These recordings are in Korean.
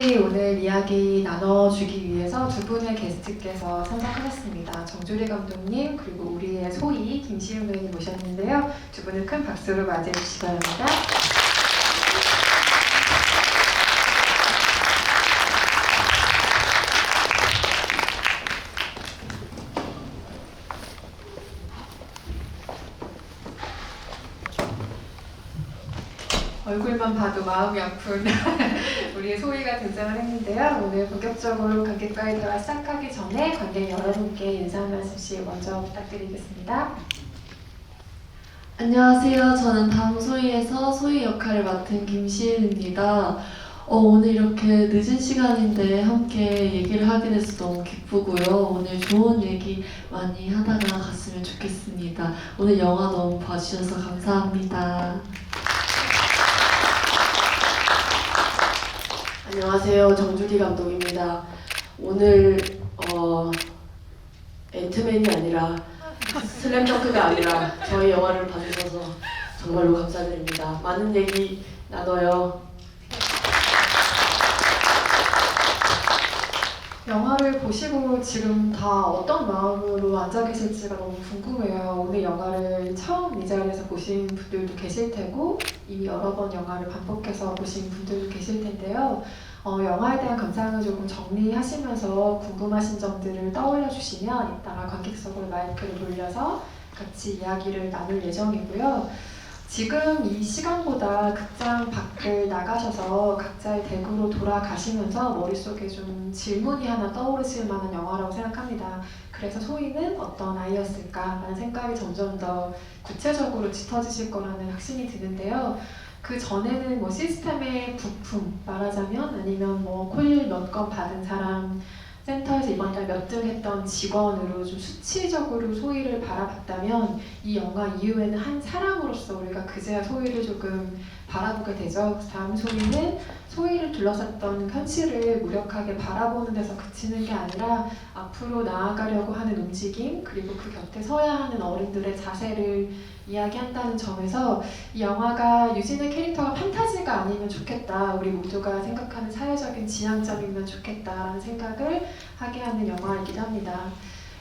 같이 오늘 이야기 나눠주기 위해서 두 분의 게스트께서 참석하셨습니다. 정주리 감독님 그리고 우리의 소희 김시윤 배우님 모셨는데요. 두 분을 큰 박수로 맞이해 주시기 바랍니다. 얼굴만 봐도 마음이 아픈 우리의 소희가 등장을 했는데요. 오늘 본격적으로 관객과의 대화 시작하기 전에 관객 여러분께 인사 한 말씀씩 먼저 부탁드리겠습니다. 안녕하세요. 저는 다음 소희에서 소희 역할을 맡은 김시은입니다. 오늘 이렇게 늦은 시간인데 함께 얘기를 하게 돼서 너무 기쁘고요. 오늘 좋은 얘기 많이 하다가 갔으면 좋겠습니다. 오늘 영화 너무 봐주셔서 감사합니다. 안녕하세요. 정주리 감독입니다. 오늘 앤트맨이 아니라 슬램덩크가 아니라 저희 영화를 봐주셔서 정말로 감사드립니다. 많은 얘기 나눠요. 영화를 보시고 지금 다 어떤 마음으로 앉아 계실지가 너무 궁금해요. 오늘 영화를 처음 이 자리에서 보신 분들도 계실 테고 이미 여러 번 영화를 반복해서 보신 분들도 계실 텐데요. 영화에 대한 감상을 조금 정리하시면서 궁금하신 점들을 떠올려 주시면 이따가 관객석으로 마이크를 돌려서 같이 이야기를 나눌 예정이고요. 지금 이 시간보다 극장 밖을 나가셔서 각자의 댁으로 돌아가시면서 머릿속에 좀 질문이 하나 떠오르실 만한 영화라고 생각합니다. 그래서 소희는 어떤 아이였을까라는 생각이 점점 더 구체적으로 짙어지실 거라는 확신이 드는데요. 그 전에는 뭐 시스템의 부품 말하자면 아니면 뭐 콜 몇 건 받은 사람, 센터에서 이번 달 몇 등 했던 직원으로 좀 수치적으로 소희를 바라봤다면 이 영화 이후에는 한 사람으로서 우리가 그제야 소희를 조금 바라보게 되죠. 다음 소희는 소희를 둘러쌌던 현실을 무력하게 바라보는 데서 그치는 게 아니라 앞으로 나아가려고 하는 움직임 그리고 그 곁에 서야 하는 어른들의 자세를 이야기한다는 점에서 이 영화가 유진의 캐릭터가 판타지가 아니면 좋겠다. 우리 모두가 생각하는 사회적인 지향점이면 좋겠다라는 생각을 하게 하는 영화이기도 합니다.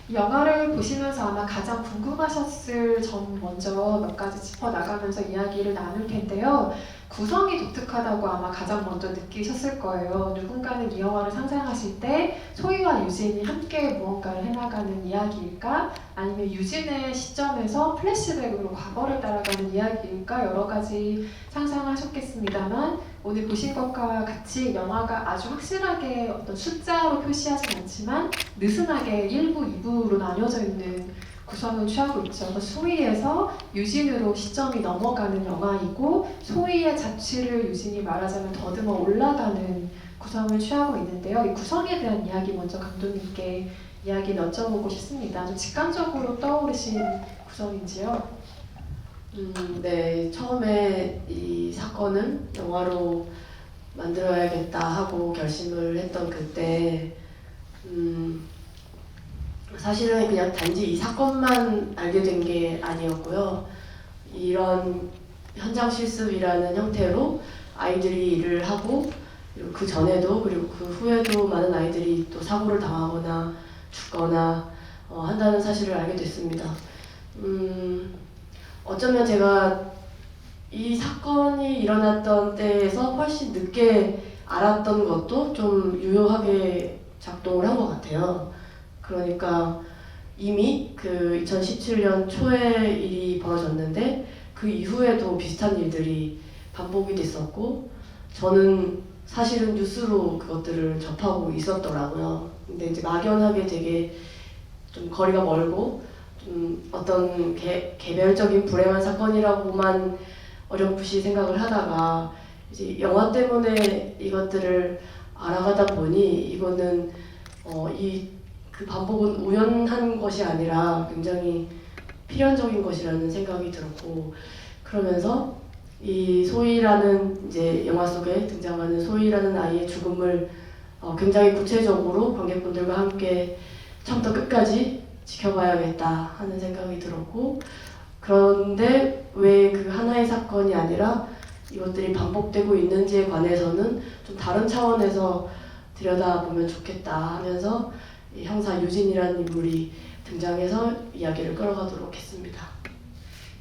이 영화를 보시면서 아마 가장 궁금하셨을 점 먼저 몇 가지 짚어나가면서 이야기를 나눌 텐데요. 구성이 독특하다고 아마 가장 먼저 느끼셨을 거예요. 누군가는 이 영화를 상상하실 때 소희와 유진이 함께 무언가를 해나가는 이야기일까? 아니면 유진의 시점에서 플래시백으로 과거를 따라가는 이야기일까? 여러 가지 상상하셨겠습니다만 오늘 보신 것과 같이 영화가 아주 확실하게 어떤 숫자로 표시하진 않지만 느슨하게 1부, 2부로 나뉘어져 있는 구성을 취하고 있죠. 소희에서 유진으로 시점이 넘어가는 영화이고 소희의 자취를 유진이 말하자면 더듬어 올라가는 구성을 취하고 있는데요. 이 구성에 대한 이야기 먼저 감독님께 이야기를 여쭤보고 싶습니다. 좀 직관적으로 떠오르신 구성인지요? 네, 처음에 이 사건을 영화로 만들어야겠다 하고 결심을 했던 그때 사실은 그냥 단지 이 사건만 알게 된 게 아니었고요. 이런 현장 실습이라는 형태로 아이들이 일을 하고 그리고 그 전에도 그리고 그 후에도 많은 아이들이 또 사고를 당하거나 죽거나 한다는 사실을 알게 됐습니다. 어쩌면 제가 이 사건이 일어났던 때에서 훨씬 늦게 알았던 것도 좀 유효하게 작동을 한 것 같아요. 그러니까 이미 그 2017년 초에 일이 벌어졌는데 그 이후에도 비슷한 일들이 반복이 됐었고 저는 사실은 뉴스로 그것들을 접하고 있었더라고요. 근데 이제 막연하게 되게 좀 거리가 멀고 좀 어떤 개별적인 불행한 사건이라고만 어렴풋이 생각을 하다가 이제 영화 때문에 이것들을 알아가다 보니 이거는 그 반복은 우연한 것이 아니라 굉장히 필연적인 것이라는 생각이 들었고 그러면서 이 소희라는 이제 영화 속에 등장하는 소희라는 아이의 죽음을 굉장히 구체적으로 관객분들과 함께 처음부터 끝까지 지켜봐야겠다 하는 생각이 들었고 그런데 왜 그 하나의 사건이 아니라 이것들이 반복되고 있는지에 관해서는 좀 다른 차원에서 들여다보면 좋겠다 하면서 이 형사 유진이라는 인물이 등장해서 이야기를 끌어가도록 했습니다.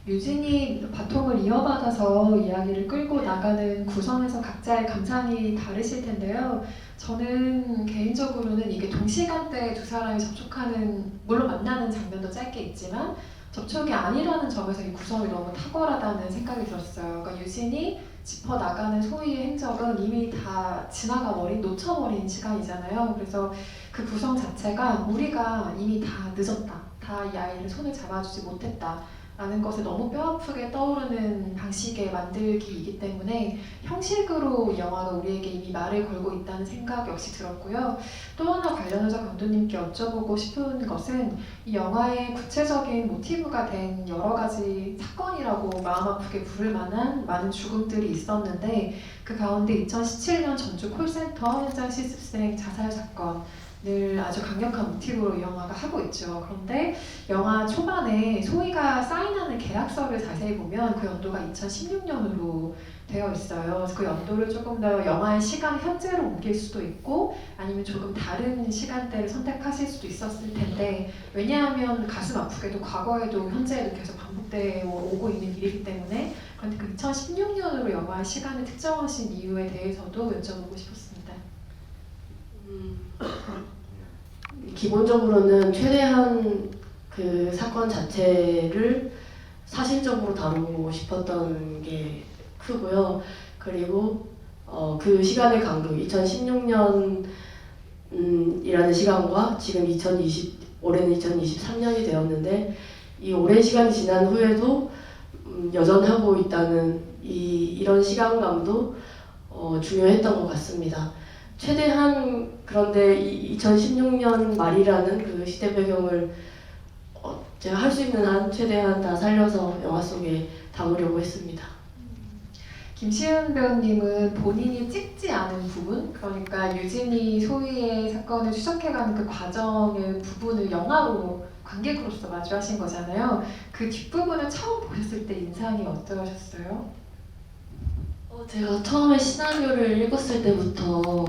유진이 바통을 이어받아서 이야기를 끌고 나가는 구성에서 각자의 감상이 다르실 텐데요. 저는 개인적으로는 이게 동시간대에 두 사람이 접촉하는, 물론 만나는 장면도 짧게 있지만 접촉이 아니라는 점에서 이 구성이 너무 탁월하다는 생각이 들었어요. 그러니까 유진이 짚어나가는 소희의 행적은 이미 다 지나가버린, 놓쳐버린 시간이잖아요. 그래서 그 구성 자체가 우리가 이미 다 늦었다, 다 이 아이를 손을 잡아주지 못했다 라는 것을 너무 뼈아프게 떠오르는 방식의 만들기이기 때문에 형식으로 이 영화가 우리에게 이미 말을 걸고 있다는 생각 역시 들었고요. 또 하나 관련해서 감독님께 여쭤보고 싶은 것은 이 영화의 구체적인 모티브가 된 여러 가지 사건이라고 마음 아프게 부를 만한 많은 죽음들이 있었는데 그 가운데 2017년 전주 콜센터 현장 실습생 자살 사건 늘 아주 강력한 모티브로 이 영화가 하고 있죠. 그런데 영화 초반에 소희가 사인하는 계약서를 자세히 보면 그 연도가 2016년으로 되어 있어요. 그래서 그 연도를 조금 더 영화의 시간 현재로 옮길 수도 있고 아니면 조금 다른 시간대를 선택하실 수도 있었을 텐데 왜냐하면 가슴 아프게도 과거에도 현재에도 계속 반복되어 오고 있는 일이기 때문에 그런데 그 2016년으로 영화의 시간을 특정하신 이유에 대해서도 여쭤보고 싶었습니다. 기본적으로는 최대한 그 사건 자체를 사실적으로 다루고 싶었던 게 크고요. 그리고 그 시간의 간격, 2016년 이라는 시간과 지금 올해는 2023년이 되었는데 이 오랜 시간이 지난 후에도 여전하고 있다는 이런 시간감도 중요했던 것 같습니다. 최대한 그런데 2016년 말이라는 그 시대 배경을 제가 할 수 있는 한 최대한 다 살려서 영화 속에 담으려고 했습니다. 김시은 배우님은 본인이 찍지 않은 부분, 그러니까 유진이 소희의 사건을 추적해가는 그 과정의 부분을 영화로 관객으로서 마주하신 거잖아요. 그 뒷부분을 처음 보셨을 때 인상이 어떠셨어요? 제가 처음에 시나리오를 읽었을 때부터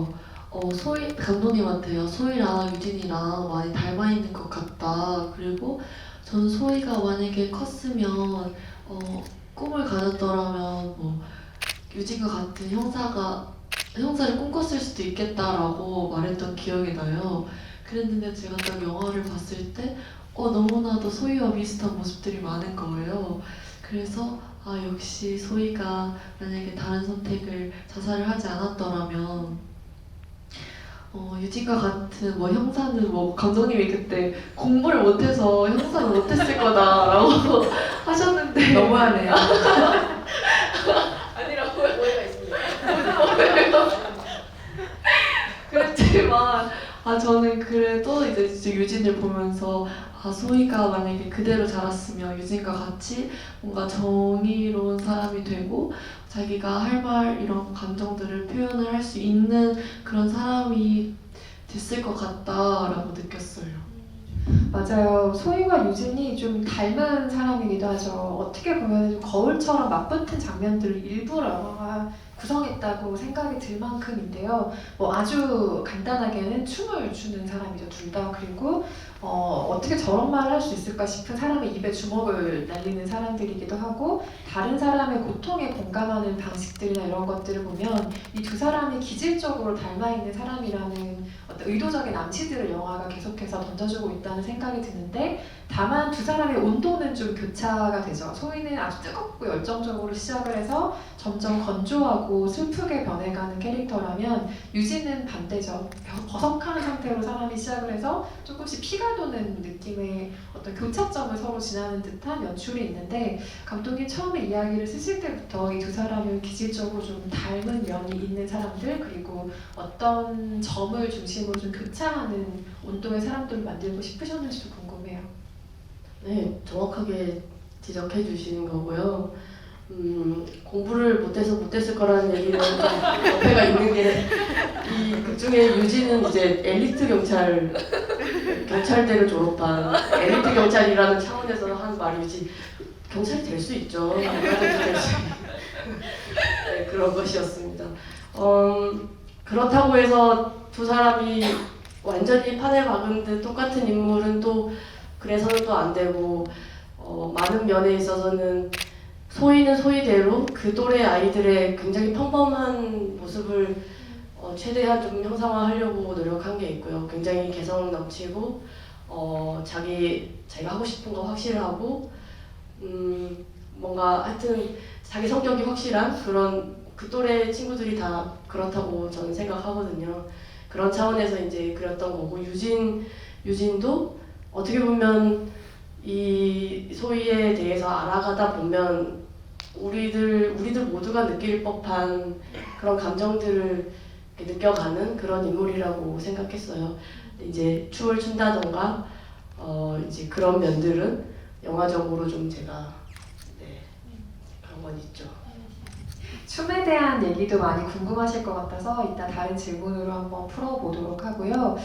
소희 감독님한테요. 소희랑 유진이랑 많이 닮아 있는 것 같다. 그리고 저는 소희가 만약에 컸으면 꿈을 가졌더라면 뭐 유진과 같은 형사를 꿈꿨을 수도 있겠다라고 말했던 기억이 나요. 그랬는데 제가 딱 영화를 봤을 때 너무나도 소희와 비슷한 모습들이 많은 거예요. 그래서 역시 소희가 만약에 다른 선택을 자살을 하지 않았더라면 유진과 같은 뭐 형사는 뭐 감독님이 그때 공부를 못해서 형사는 못했을 거다라고 하셨는데 너무하네요. 아니라고 오해가 있습니다. 그랬지만 저는 그래도 이제 유진을 보면서 소희가 만약에 그대로 자랐으면 유진과 같이 뭔가 정의로운 사람이 되고 자기가 할 말 이런 감정들을 표현을 할 수 있는 그런 사람이 됐을 것 같다라고 느꼈어요. 맞아요. 소희와 유진이 좀 닮은 사람이기도 하죠. 어떻게 보면 좀 거울처럼 맞붙은 장면들을 일부러 영화가 구성했다고 생각이 들 만큼인데요. 뭐 아주 간단하게는 춤을 추는 사람이죠, 둘 다. 그리고 어떻게 저런 말을 할 수 있을까 싶은 사람의 입에 주먹을 날리는 사람들이기도 하고 다른 사람의 고통에 공감하는 방식들이나 이런 것들을 보면 이 두 사람이 기질적으로 닮아있는 사람이라는 어떤 의도적인 암시들을 영화가 계속해서 던져주고 있다는 생각이 드는데 다만 두 사람의 온도는 좀 교차가 되죠. 소희는 아주 뜨겁고 열정적으로 시작을 해서 점점 건조하고 슬프게 변해가는 캐릭터라면 유진은 반대죠. 버석한 상태로 사람이 시작을 해서 조금씩 피가 도는 느낌의 어떤 교차점을 서로 지나는 듯한 연출이 있는데 감독이 처음에 이야기를 쓰실 때부터 이 두 사람을 기질적으로 좀 닮은 면이 있는 사람들 그리고 어떤 점을 중심으로 좀 교차하는 온도의 사람들을 만들고 싶으셨는지도 궁금해요. 네, 정확하게 지적해 주시는 거고요. 공부를 못해서 못했을 거라는 얘기는 좀 어폐가 있는 게 이 극중에 유진은 이제 엘리트 경찰대를 졸업한 엘리트 경찰이라는 차원에서 한 말이지 경찰이 될 수 있죠. 네, 그런 것이었습니다. 그렇다고 해서 두 사람이 완전히 판을 박은 듯 똑같은 인물은 또 그래서는 또 안 되고 많은 면에 있어서는 소희는 소희대로 그 또래 아이들의 굉장히 평범한 모습을 최대한 좀 형상화하려고 노력한 게 있고요. 굉장히 개성 넘치고 자기가 하고 싶은 거 확실하고 뭔가 하여튼 자기 성격이 확실한 그런 그 또래 친구들이 다 그렇다고 저는 생각하거든요. 그런 차원에서 이제 그렸던 거고 유진도 어떻게 보면 이 소희에 대해서 알아가다 보면 우리들 모두가 느낄 법한 그런 감정들을 이렇게 느껴가는 그런 인물이라고 생각했어요. 이제 춤을 춘다던가 이제 그런 면들은 영화적으로 좀 제가 그런 건 있죠. 춤에 대한 얘기도 많이 궁금하실 것 같아서 이따 다른 질문으로 한번 풀어보도록 하고요.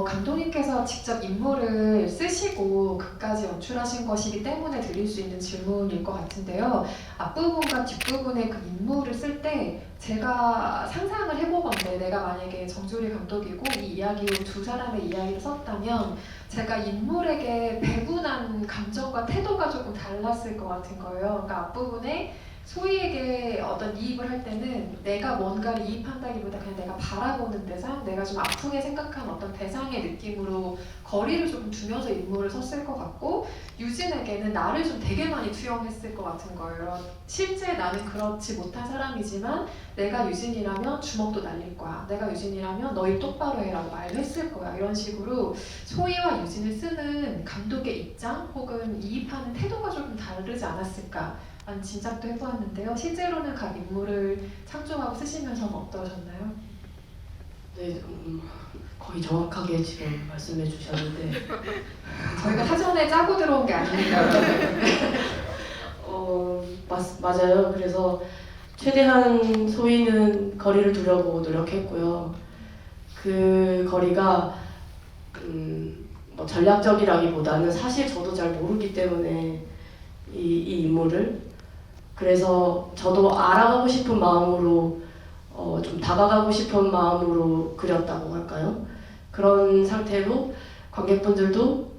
감독님께서 직접 인물을 쓰시고 극까지 연출하신 것이기 때문에 드릴 수 있는 질문일 것 같은데요. 앞부분과 뒷부분의 그 인물을 쓸 때 제가 상상을 해보건데 내가 만약에 정주리 감독이고 이 이야기로 두 사람의 이야기를 썼다면 제가 인물에게 배분한 감정과 태도가 조금 달랐을 것 같은 거예요. 그러니까 앞부분에 소희에게 어떤 이입을 할 때는 내가 뭔가를 이입한다기보다 그냥 내가 바라보는 대상, 내가 좀 아프게 생각한 어떤 대상의 느낌으로 거리를 조금 두면서 인물을 썼을 것 같고 유진에게는 나를 좀 되게 많이 투영했을 것 같은 거예요. 실제 나는 그렇지 못한 사람이지만 내가 유진이라면 주먹도 날릴 거야. 내가 유진이라면 너 일 똑바로 해라고 말을 했을 거야. 이런 식으로 소희와 유진을 쓰는 감독의 입장 혹은 이입하는 태도가 조금 다르지 않았을까 라는 짐작도 해보았는데요. 실제로는 각 인물을 창조하고 쓰시면서 어떠셨나요? 네, 거의 정확하게 지금 말씀해 주셨는데 저희가 사전에 짜고 들어온 게 아니니까요. 맞아요. 그래서 최대한 소희는 거리를 두려고 노력했고요. 그 거리가 뭐 전략적이라기보다는 사실 저도 잘 모르기 때문에 이 인물을 그래서 저도 알아가고 싶은 마음으로 좀 다가가고 싶은 마음으로 그렸다고 할까요? 그런 상태로 관객분들도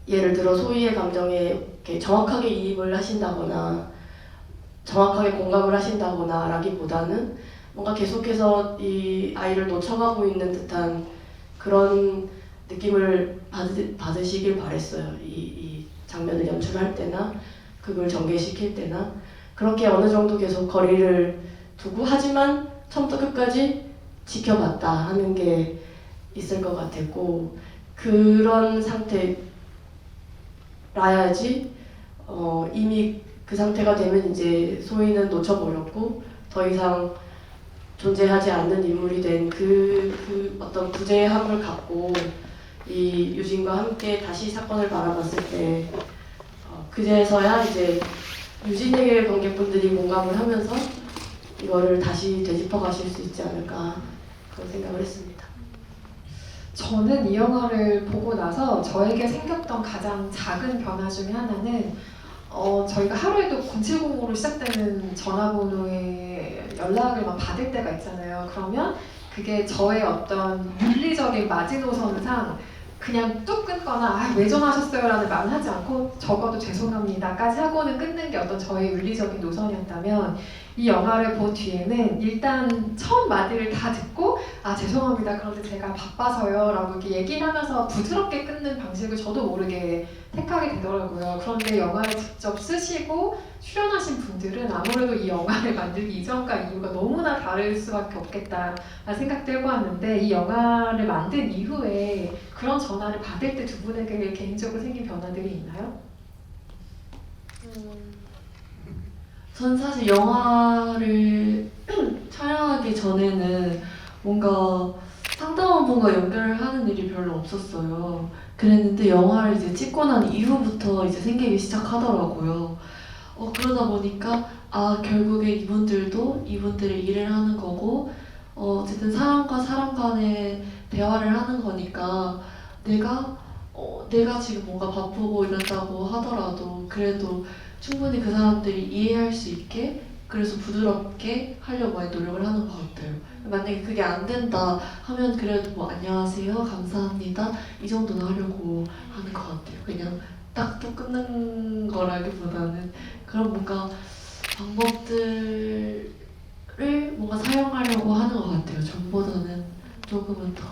예를 들어 소희의 감정에 이렇게 정확하게 이입을 하신다거나 정확하게 공감을 하신다거나 라기보다는 뭔가 계속해서 이 아이를 놓쳐가고 있는 듯한 그런 느낌을 받으시길 바랬어요. 이 장면을 연출할 때나 그걸 전개시킬 때나 그렇게 어느 정도 계속 거리를 두고 하지만 처음부터 끝까지 지켜봤다 하는 게 있을 것 같았고 그런 상태라야지 이미 그 상태가 되면 이제 소희는 놓쳐버렸고 더 이상 존재하지 않는 인물이 된 그 어떤 부재함을 갖고 이 유진과 함께 다시 사건을 바라봤을 때 그제서야 이제 유진에게 관객분들이 공감을 하면서 이거를 다시 되짚어 가실 수 있지 않을까 그런 생각을 했습니다. 저는 이 영화를 보고 나서 저에게 생겼던 가장 작은 변화 중에 하나는 저희가 하루에도 070으로 시작되는 전화번호에 연락을 막 받을 때가 있잖아요. 그러면 그게 저의 어떤 윤리적인 마지노선상 그냥 뚝 끊거나 왜 전화하셨어요? 라는 말은 하지 않고 적어도 죄송합니다까지 하고는 끊는 게 어떤 저의 윤리적인 노선이었다면 이 영화를 본 뒤에는 일단 처음 마디를 다 듣고 죄송합니다. 그런데 제가 바빠서요 라고 이렇게 얘기를 하면서 부드럽게 끊는 방식을 저도 모르게 택하게 되더라고요. 그런데 영화를 직접 쓰시고 출연하신 분들은 아무래도 이 영화를 만들기 이전과 이후가 너무나 다를 수밖에 없겠다라는 생각도 해보았는데 이 영화를 만든 이후에 그런 전화를 받을 때 두 분에게 개인적으로 생긴 변화들이 있나요? 전 사실 영화를 촬영하기 전에는 뭔가 상담원 분과 연결을 하는 일이 별로 없었어요. 그랬는데 영화를 이제 찍고 난 이후부터 이제 생기기 시작하더라고요. 그러다 보니까 결국에 이분들도 이분들의 일을 하는 거고 어쨌든 사람과 사람 간의 대화를 하는 거니까 내가 지금 뭔가 바쁘고 이런다고 하더라도 그래도 충분히 그 사람들이 이해할 수 있게 그래서 부드럽게 하려고 많이 노력을 하는 것 같아요. 만약에 그게 안 된다 하면 그래도 뭐 안녕하세요, 감사합니다 이 정도는 하려고 하는 것 같아요. 그냥 딱 또 끊는 거라기보다는 그런 뭔가 방법들을 뭔가 사용하려고 하는 것 같아요. 전보다는 조금은 더.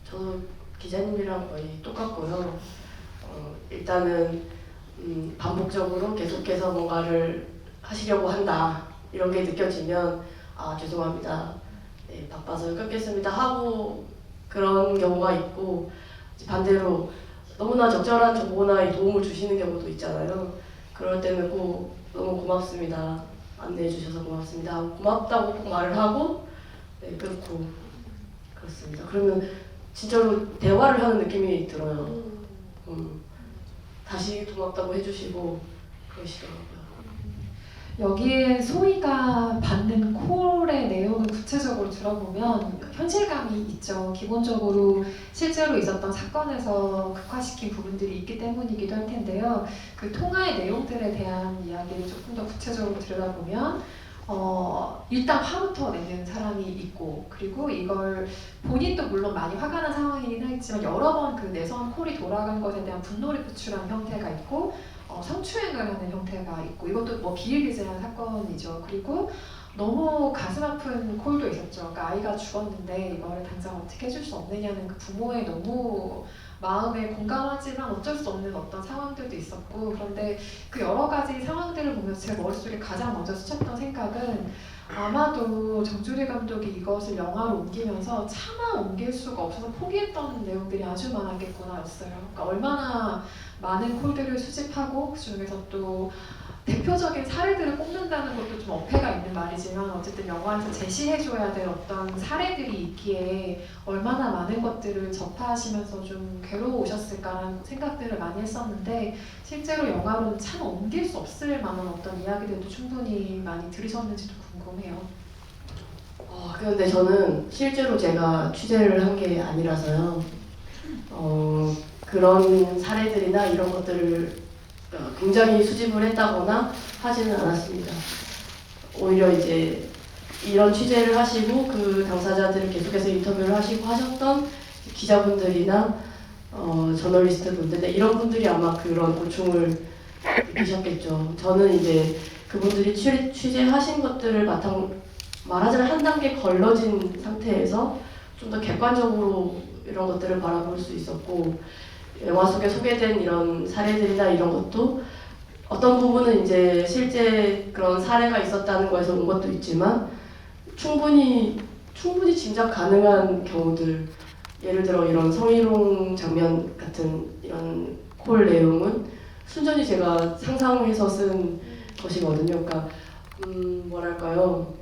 저도 기자님이랑 거의 똑같고요. 일단은 반복적으로 계속해서 뭔가를 하시려고 한다 이런 게 느껴지면 아 죄송합니다, 네, 바빠서 끊겠습니다 하고 그런 경우가 있고, 반대로 너무나 적절한 정보나 도움을 주시는 경우도 있잖아요. 그럴 때는 꼭 너무 고맙습니다, 안내해 주셔서 고맙습니다 하고 고맙다고 꼭 말을 하고 네, 끊고 그렇습니다. 그러면 진짜로 대화를 하는 느낌이 들어요. 다시 고맙다고 해주시고 그러시더라고요. 여기에 소희가 받는 콜의 내용을 구체적으로 들어보면 현실감이 있죠. 기본적으로 실제로 있었던 사건에서 극화시킨 부분들이 있기 때문이기도 할 텐데요. 그 통화의 내용들에 대한 이야기를 조금 더 구체적으로 들여다보면 일단 화부터 내는 사람이 있고, 그리고 이걸 본인도 물론 많이 화가 난 상황이긴 하겠지만 여러 번 그 내선 콜이 돌아간 것에 대한 분노를 표출하는 형태가 있고, 성추행을 하는 형태가 있고, 이것도 뭐 비일비재한 사건이죠. 그리고 너무 가슴 아픈 콜도 있었죠. 그러니까 아이가 죽었는데 이거를 당장 어떻게 해줄 수 없느냐는 그 부모의 너무 마음에 공감하지만 어쩔 수 없는 어떤 상황들도 있었고, 그런데 그 여러 가지 상황들을 보면서 제 머릿속에 가장 먼저 스쳤던 생각은 아마도 정주리 감독이 이것을 영화로 옮기면서 차마 옮길 수가 없어서 포기했던 내용들이 아주 많았겠구나였어요. 그러니까 얼마나 많은 콜들을 수집하고 그중에서 또 대표적인 사례들을 꼽는다는 것도 좀 어폐가 있는 말이지만 어쨌든 영화에서 제시해줘야 될 어떤 사례들이 있기에 얼마나 많은 것들을 접하시면서 좀 괴로우셨을까라는 생각들을 많이 했었는데, 실제로 영화로는 참 옮길 수 없을 만한 어떤 이야기들도 충분히 많이 들으셨는지도 궁금해요. 그런데 저는 실제로 제가 취재를 한 게 아니라서요. 그런 사례들이나 이런 것들을 굉장히 수집을 했다거나 하지는 않았습니다. 오히려 이제 이런 취재를 하시고 그 당사자들을 계속해서 인터뷰를 하시고 하셨던 기자분들이나 저널리스트 분들, 이런 분들이 아마 그런 고충을 느끼셨겠죠. 저는 이제 그분들이 취재하신 것들을 말하자면 한 단계 걸러진 상태에서 좀 더 객관적으로 이런 것들을 바라볼 수 있었고, 영화 속에 소개된 이런 사례들이나 이런 것도 어떤 부분은 이제 실제 그런 사례가 있었다는 거에서 온 것도 있지만 충분히 짐작 가능한 경우들, 예를 들어 이런 성희롱 장면 같은 이런 콜 내용은 순전히 제가 상상해서 쓴 것이거든요. 그러니까 뭐랄까요,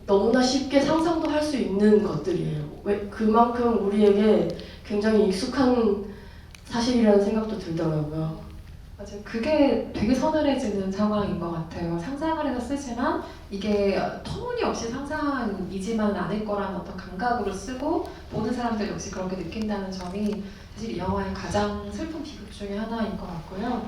너무나 쉽게 상상도 할 수 있는 것들이에요. 왜 그만큼 우리에게 굉장히 익숙한 사실이라는 생각도 들더라고요. 맞아요. 그게 되게 서늘해지는 상황인 것 같아요. 상상을 해서 쓰지만 이게 터무니없이 상상이지만 않을 거라는 어떤 감각으로 쓰고 보는 사람들 역시 그렇게 느낀다는 점이 사실 이 영화의 가장 슬픈 비극 중에 하나인 것 같고요.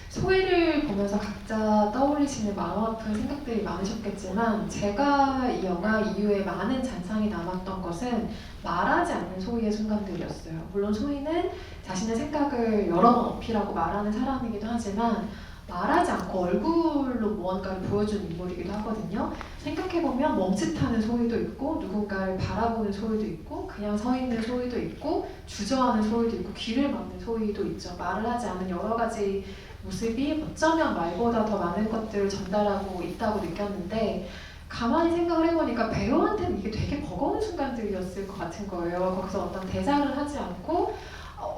소희를 보면서 각자 떠올리시는 마음 아픈 생각들이 많으셨겠지만 제가 이 영화 이후에 많은 잔상이 남았던 것은 말하지 않는 소희의 순간들이었어요. 물론 소희는 자신의 생각을 여러 번 어필하고 말하는 사람이기도 하지만 말하지 않고 얼굴로 무언가를 보여준 인물이기도 하거든요. 생각해보면 멈칫하는 소희도 있고 누군가를 바라보는 소희도 있고 그냥 서 있는 소희도 있고 주저하는 소희도 있고 귀를 막는 소희도 있죠. 말을 하지 않은 여러 가지 모습이 어쩌면 말보다 더 많은 것들을 전달하고 있다고 느꼈는데, 가만히 생각을 해보니까 배우한테는 이게 되게 버거운 순간들이었을 것 같은 거예요. 거기서 어떤 대사를 하지 않고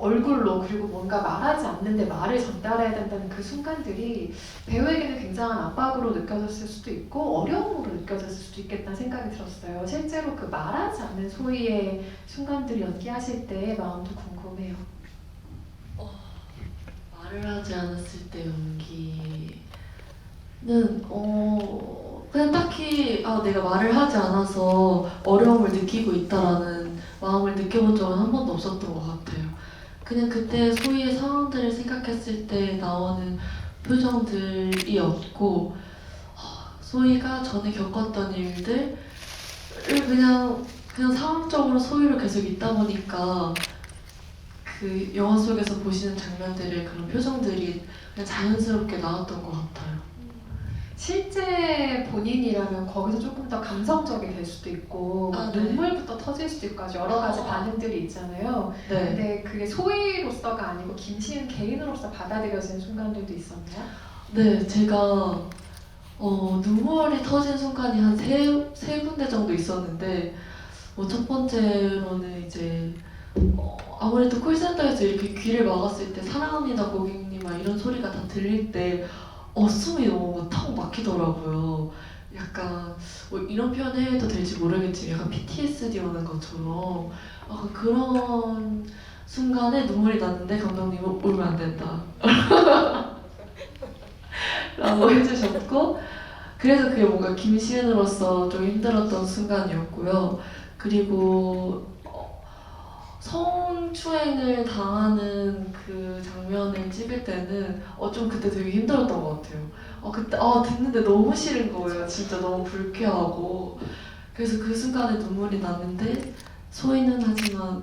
얼굴로, 그리고 뭔가 말하지 않는데 말을 전달해야 된다는 그 순간들이 배우에게는 굉장한 압박으로 느껴졌을 수도 있고 어려움으로 느껴졌을 수도 있겠다는 생각이 들었어요. 실제로 그 말하지 않는 소희의 순간들 연기하실 때의 마음도 궁금해요. 말을 하지 않았을 때 연기는 그냥 딱히 내가 말을 하지 않아서 어려움을 느끼고 있다라는 마음을 느껴본 적은 한 번도 없었던 것 같아요. 그냥 그때 소희의 상황들을 생각했을 때 나오는 표정들이었고 소희가 전에 겪었던 일들을 그냥 상황적으로 소희로 계속 있다 보니까 그 영화 속에서 보시는 장면들의 그런 표정들이 그냥 자연스럽게 나왔던 것 같아요. 실제 본인이라면 거기서 조금 더 감성적이 될 수도 있고 아, 네. 눈물부터 터질 수도 있고 아주 여러 가지 아. 반응들이 있잖아요. 네. 근데 그게 소희로서가 아니고 김시은 개인으로서 받아들여지는 순간들도 있었나요? 네, 제가 눈물이 터진 순간이 한 세 군데 정도 있었는데 첫 번째로는 이제 아무래도 콜센터에서 이렇게 귀를 막았을 때 사랑합니다 고객님 막 이런 소리가 다 들릴 때 숨이 너무 턱 막히더라고요. 약간 이런 표현 해도 될지 모르겠지만 약간 PTSD 오는 것처럼 약간 그런 순간에 눈물이 났는데 감독님은 울면 안 된다 라고 해주셨고 그래서 그게 뭔가 김시은으로서 좀 힘들었던 순간이었고요. 그리고 성추행을 당하는 그 장면을 찍을 때는 좀 그때 되게 힘들었던 것 같아요. 그때 듣는데 너무 싫은 거예요. 진짜 너무 불쾌하고 그래서 그 순간에 눈물이 났는데 소희는 하지만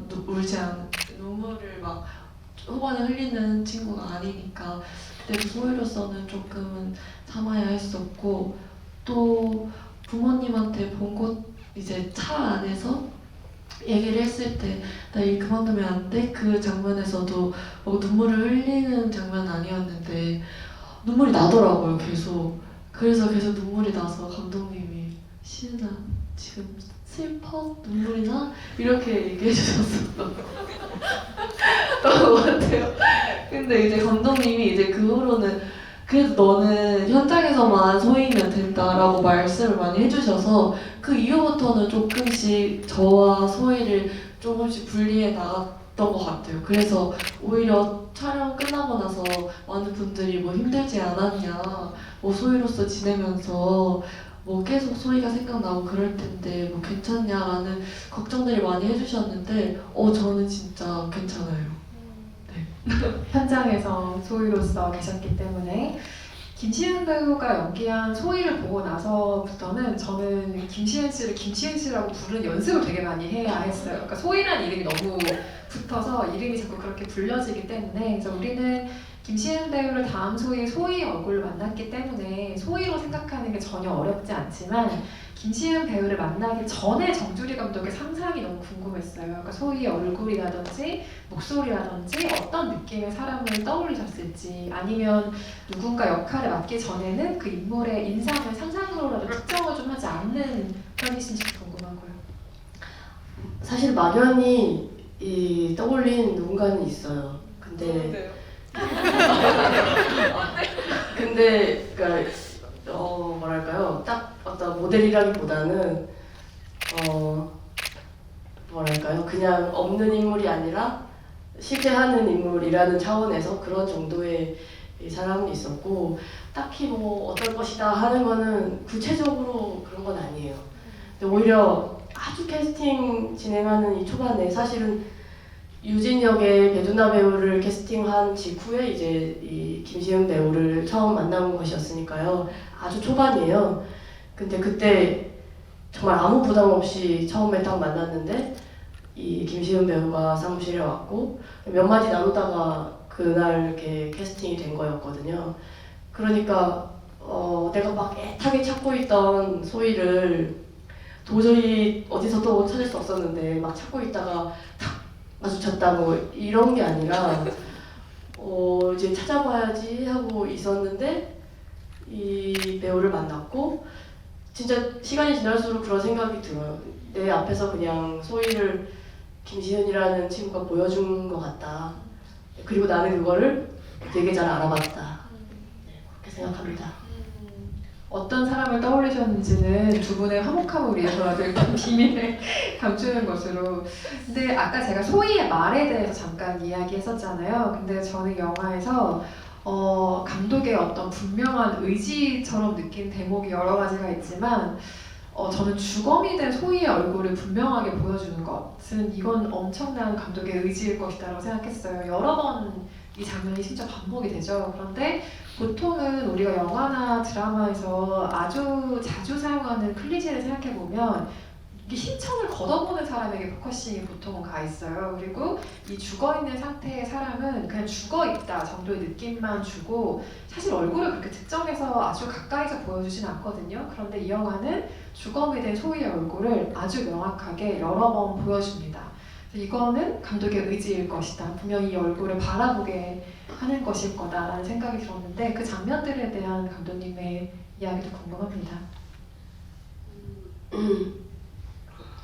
눈물을 막 후반에 흘리는 친구가 아니니까 그때도 소희로서는 조금은 참아야 했었고 또 부모님한테 본 곳 이제 차 안에서 얘기를 했을 때 나 일 그만두면 안 돼? 그 장면에서도 눈물을 흘리는 장면 아니었는데 눈물이 나더라고요 계속. 그래서 계속 눈물이 나서 감독님이 시은아 지금 슬퍼? 눈물이 나? 이렇게 얘기해 주셨었던 것 같아요. 근데 이제 감독님이 이제 그 후로는 그래도 너는 현장에서만 소희면 된다라고 말씀을 많이 해주셔서 그 이후부터는 조금씩 저와 소희를 조금씩 분리해 나갔던 것 같아요. 그래서 오히려 촬영 끝나고 나서 많은 분들이 힘들지 않았냐, 소희로서 지내면서 계속 소희가 생각나고 그럴 텐데 괜찮냐라는 걱정들이 많이 해주셨는데 저는 진짜 괜찮아요. 현장에서 소희로서 계셨기 때문에 김시은 배우가 연기한 소희를 보고 나서부터는 저는 김시은 씨를 김시은 씨라고 부르는 연습을 되게 많이 해야 했어요. 그러니까 소희라는 이름이 너무 붙어서 이름이 자꾸 그렇게 불려지기 때문에 그래서 우리는 김시은 배우를 다음 소희 얼굴을 만났기 때문에 소희로 생각하는 게 전혀 어렵지 않지만 김시은 배우를 만나기 전에 정주리 감독의 상상이 너무 궁금했어요. 그러니까 소희의 얼굴이라든지 목소리라든지 어떤 느낌의 사람을 떠올리셨을지 아니면 누군가 역할을 맡기 전에는 그 인물의 인상을 상상으로라도 특정을 좀 하지 않는 편이신지 궁금하고요. 사실 막연히 떠올린 누군가는 있어요. 근데 그러니까 뭐랄까요? 딱 어떤 모델이라기보다는 뭐랄까요? 그냥 없는 인물이 아니라 실제 하는 인물이라는 차원에서 그런 정도의 사람이 있었고 딱히 어떨 것이다 하는 거는 구체적으로 그런 건 아니에요. 근데 오히려 아주 캐스팅 진행하는 이 초반에 사실은 유진 역의 배두나 배우를 캐스팅한 직후에 이제 이 김시은 배우를 처음 만난 것이었으니까요. 아주 초반이에요. 근데 그때 정말 아무 부담 없이 처음에 딱 만났는데 이 김시은 배우가 사무실에 왔고 몇 마디 나누다가 그날 이렇게 캐스팅이 된 거였거든요. 그러니까 내가 막 애타게 찾고 있던 소희를 도저히 어디서도 찾을 수 없었는데 막 찾고 있다가 탁 마주쳤다 이런 게 아니라 이제 찾아봐야지 하고 있었는데 이 배우를 만났고 진짜 시간이 지날수록 그런 생각이 들어요. 내 앞에서 그냥 소희를 김시은이라는 친구가 보여준 것 같다. 그리고 나는 그거를 되게 잘 알아봤다. 그렇게 생각합니다. 어떤 사람을 떠올리셨는지는 두 분의 화목함을 위해서라도 일단 비밀을 감추는 것으로. 근데 아까 제가 소희의 말에 대해서 잠깐 이야기했었잖아요. 근데 저는 영화에서 감독의 어떤 분명한 의지처럼 느낀 대목이 여러 가지가 있지만 저는 주검이 된 소희의 얼굴을 분명하게 보여주는 것은 이건 엄청난 감독의 의지일 것이다라고 생각했어요. 여러 번 이 장면이 진짜 반복이 되죠. 그런데 보통은 우리가 영화나 드라마에서 아주 자주 사용하는 클리셰를 생각해보면 이게 신청을 걷어보는 사람에게 포커싱이 보통은 가 있어요. 그리고 이 죽어있는 상태의 사람은 그냥 죽어있다 정도의 느낌만 주고 사실 얼굴을 그렇게 특정해서 아주 가까이서 보여주진 않거든요. 그런데 이 영화는 주검이 된 소희의 얼굴을 아주 명확하게 여러 번 보여줍니다. 그래서 이거는 감독의 의지일 것이다. 분명히 이 얼굴을 바라보게 하는 것일 거다라는 생각이 들었는데 그 장면들에 대한 감독님의 이야기도 궁금합니다.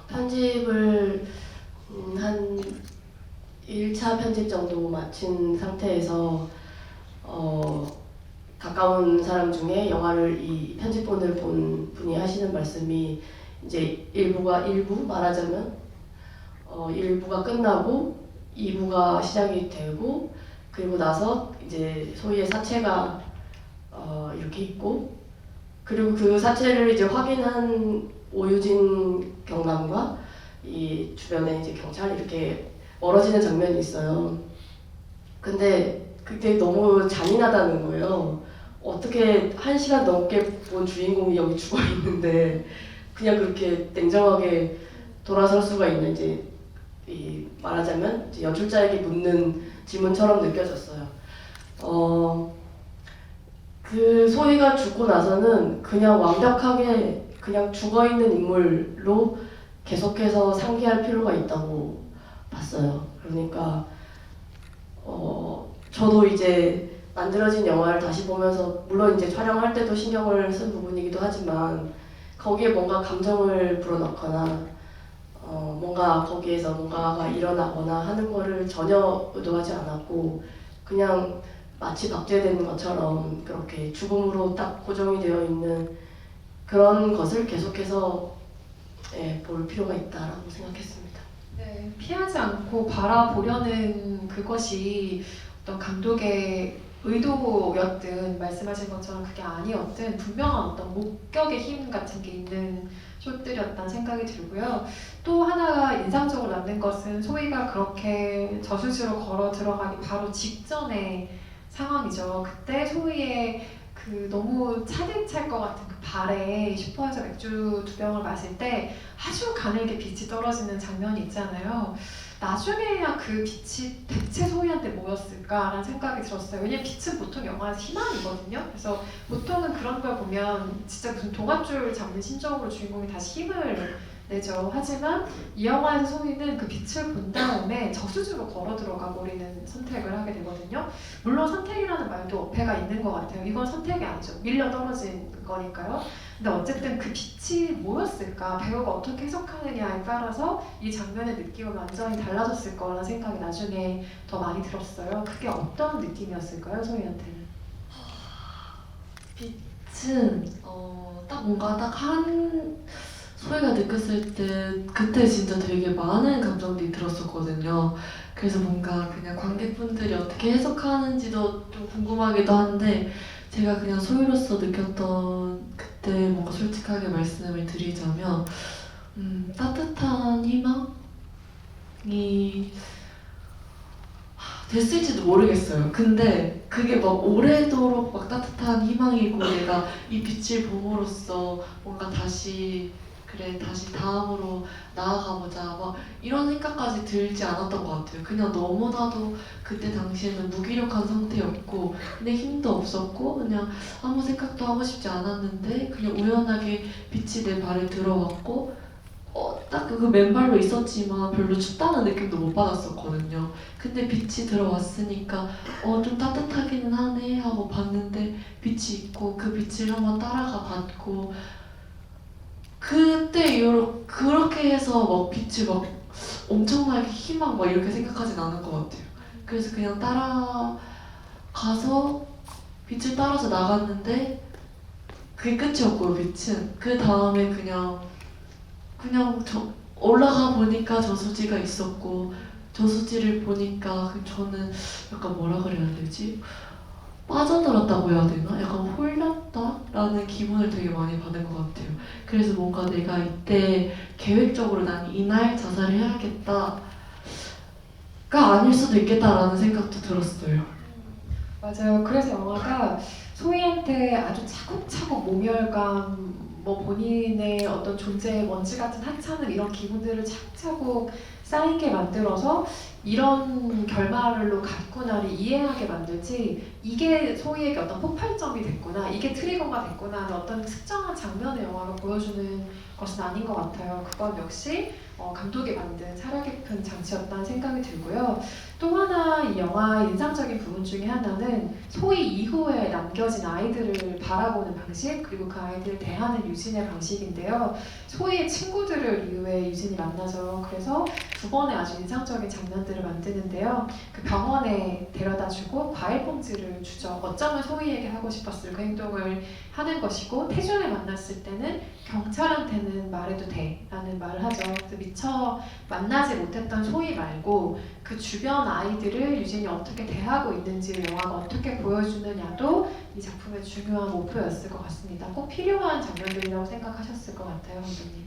편집을 한 1차 편집 정도 마친 상태에서 가까운 사람 중에 영화를 이 편집본을 본 분이 하시는 말씀이 이제 일부 말하자면 1부가 끝나고 2부가 시작이 되고 그리고 나서 이제 소희의 사체가 이렇게 있고 그리고 그 사체를 이제 확인한 오유진 경감과 이 주변에 이제 경찰 이렇게 멀어지는 장면이 있어요. 근데 그게 너무 잔인하다는 거예요. 어떻게 1시간 넘게 본 주인공이 여기 죽어 있는데 그냥 그렇게 냉정하게 돌아설 수가 있는 이제 말하자면 이제 연출자에게 묻는 질문처럼 느껴졌어요. 그 소희가 죽고 나서는 그냥 완벽하게 그냥 죽어있는 인물로 계속해서 상기할 필요가 있다고 봤어요. 그러니까 저도 이제 만들어진 영화를 다시 보면서 물론 이제 촬영할 때도 신경을 쓴 부분이기도 하지만 거기에 뭔가 감정을 불어넣거나 뭔가 거기에서 뭔가가 일어나거나 하는 거를 전혀 의도하지 않았고 그냥 마치 박제된 것처럼 그렇게 죽음으로 딱 고정이 되어 있는 그런 것을 계속해서 볼 필요가 있다라고 생각했습니다. 네, 피하지 않고 바라보려는 그것이 어떤 감독의 의도였든 말씀하신 것처럼 그게 아니었든 분명한 어떤 목격의 힘 같은 게 있는 숏들이었다는 생각이 들고요. 또 하나가 인상적으로 남는 것은 소희가 그렇게 저수지로 걸어 들어가기 바로 직전의 상황이죠. 그때 소희의 그 너무 차디 찰 것 같은 그 발에 슈퍼에서 맥주 2병을 마실 때 아주 가늘게 빛이 떨어지는 장면이 있잖아요. 나중에야 그 빛이 대체 소희한테 뭐였을까라는 생각이 들었어요. 왜냐면 빛은 보통 영화에서 희망이거든요. 그래서 보통은 그런 걸 보면 진짜 무슨 동아줄 잡는 심정으로 주인공이 다시 힘을 내죠. 하지만 이 영화에서 소희는 그 빛을 본 다음에 저수지로 걸어 들어가 버리는 선택을 하게 되거든요. 물론 선택이라는 말도 어폐가 있는 것 같아요. 이건 선택이 아니죠. 밀려 떨어진 거니까요. 근데 어쨌든 그 빛이 뭐였을까? 배우가 어떻게 해석하느냐에 따라서 이 장면의 느낌은 완전히 달라졌을 거라는 생각이 나중에 더 많이 들었어요. 그게 어떤 느낌이었을까요, 소희한테는? 빛은 딱 뭔가 소희가 느꼈을 때 그때 진짜 되게 많은 감정들이 들었었거든요. 그래서 뭔가 그냥 관객분들이 어떻게 해석하는지도 좀 궁금하기도 한데 제가 그냥 소희로서 느꼈던 그때 뭔가 솔직하게 말씀을 드리자면 따뜻한 희망이 됐을지도 모르겠어요. 근데 그게 막 오래도록 막 따뜻한 희망이고 내가 이 빛을 봄으로써 뭔가 다시 다음으로 나아가보자 막 이런 생각까지 들지 않았던 것 같아요. 그냥 너무나도 그때 당시에는 무기력한 상태였고 근데 힘도 없었고 그냥 아무 생각도 하고 싶지 않았는데 그냥 우연하게 빛이 내 발에 들어왔고 딱 그 맨발로 있었지만 별로 춥다는 느낌도 못 받았었거든요. 근데 빛이 들어왔으니까 좀 따뜻하기는 하네 하고 봤는데 빛이 있고 그 빛을 한번 따라가 봤고 그때 이후로 그렇게 해서 막 빛을 막 엄청나게 희망 막 이렇게 생각하진 않은 것 같아요. 그래서 그냥 따라가서 빛을 따라서 나갔는데 그게 끝이었고요. 빛은 그 다음에 그냥 올라가 보니까 저수지가 있었고 저수지를 보니까 저는 약간 뭐라 그래야 되지? 빠져들었다고 해야 되나? 약간 홀렸다라는 기분을 되게 많이 받은 것 같아요. 그래서 뭔가 내가 이때 계획적으로 난 이날 자살을 해야겠다가 아닐 수도 있겠다라는 생각도 들었어요. 맞아요. 그래서 영화가 소희한테 아주 차곡차곡 모멸감, 뭐 본인의 어떤 존재의 먼지 같은 하찮은 이런 기분들을 차곡차곡 쌓이게 만들어서 이런 결말로 갔구나를 이해하게 만들지, 이게 소희에게 어떤 폭발점이 됐구나, 이게 트리거가 됐구나 하는 어떤 특정한 장면의 영화가 보여주는 것은 아닌 것 같아요. 그건 역시 감독이 만든 살아 깊은 장치였다는 생각이 들고요. 또 하나 이 영화의 인상적인 부분 중에 하나는 소희 이후에 남겨진 아이들을 바라보는 방식, 그리고 그 아이들을 대하는 유진의 방식인데요. 소희의 친구들을 이후에 유진이 만나죠. 그래서 두 번의 아주 인상적인 장면들을 만드는데요. 그 병원에 데려다주고 과일 봉지를 주죠. 어쩌면 소희에게 하고 싶었을 그 행동을 하는 것이고, 태준을 만났을 때는 경찰한테는 말해도 돼 라는 말을 하죠. 그래서 미처 만나지 못했던 소희 말고 그 주변 아이들을 유진이 어떻게 대하고 있는지를 영화가 어떻게 보여주느냐도 이 작품의 중요한 목표였을 것 같습니다. 꼭 필요한 장면들이라고 생각하셨을 것 같아요, 감독님.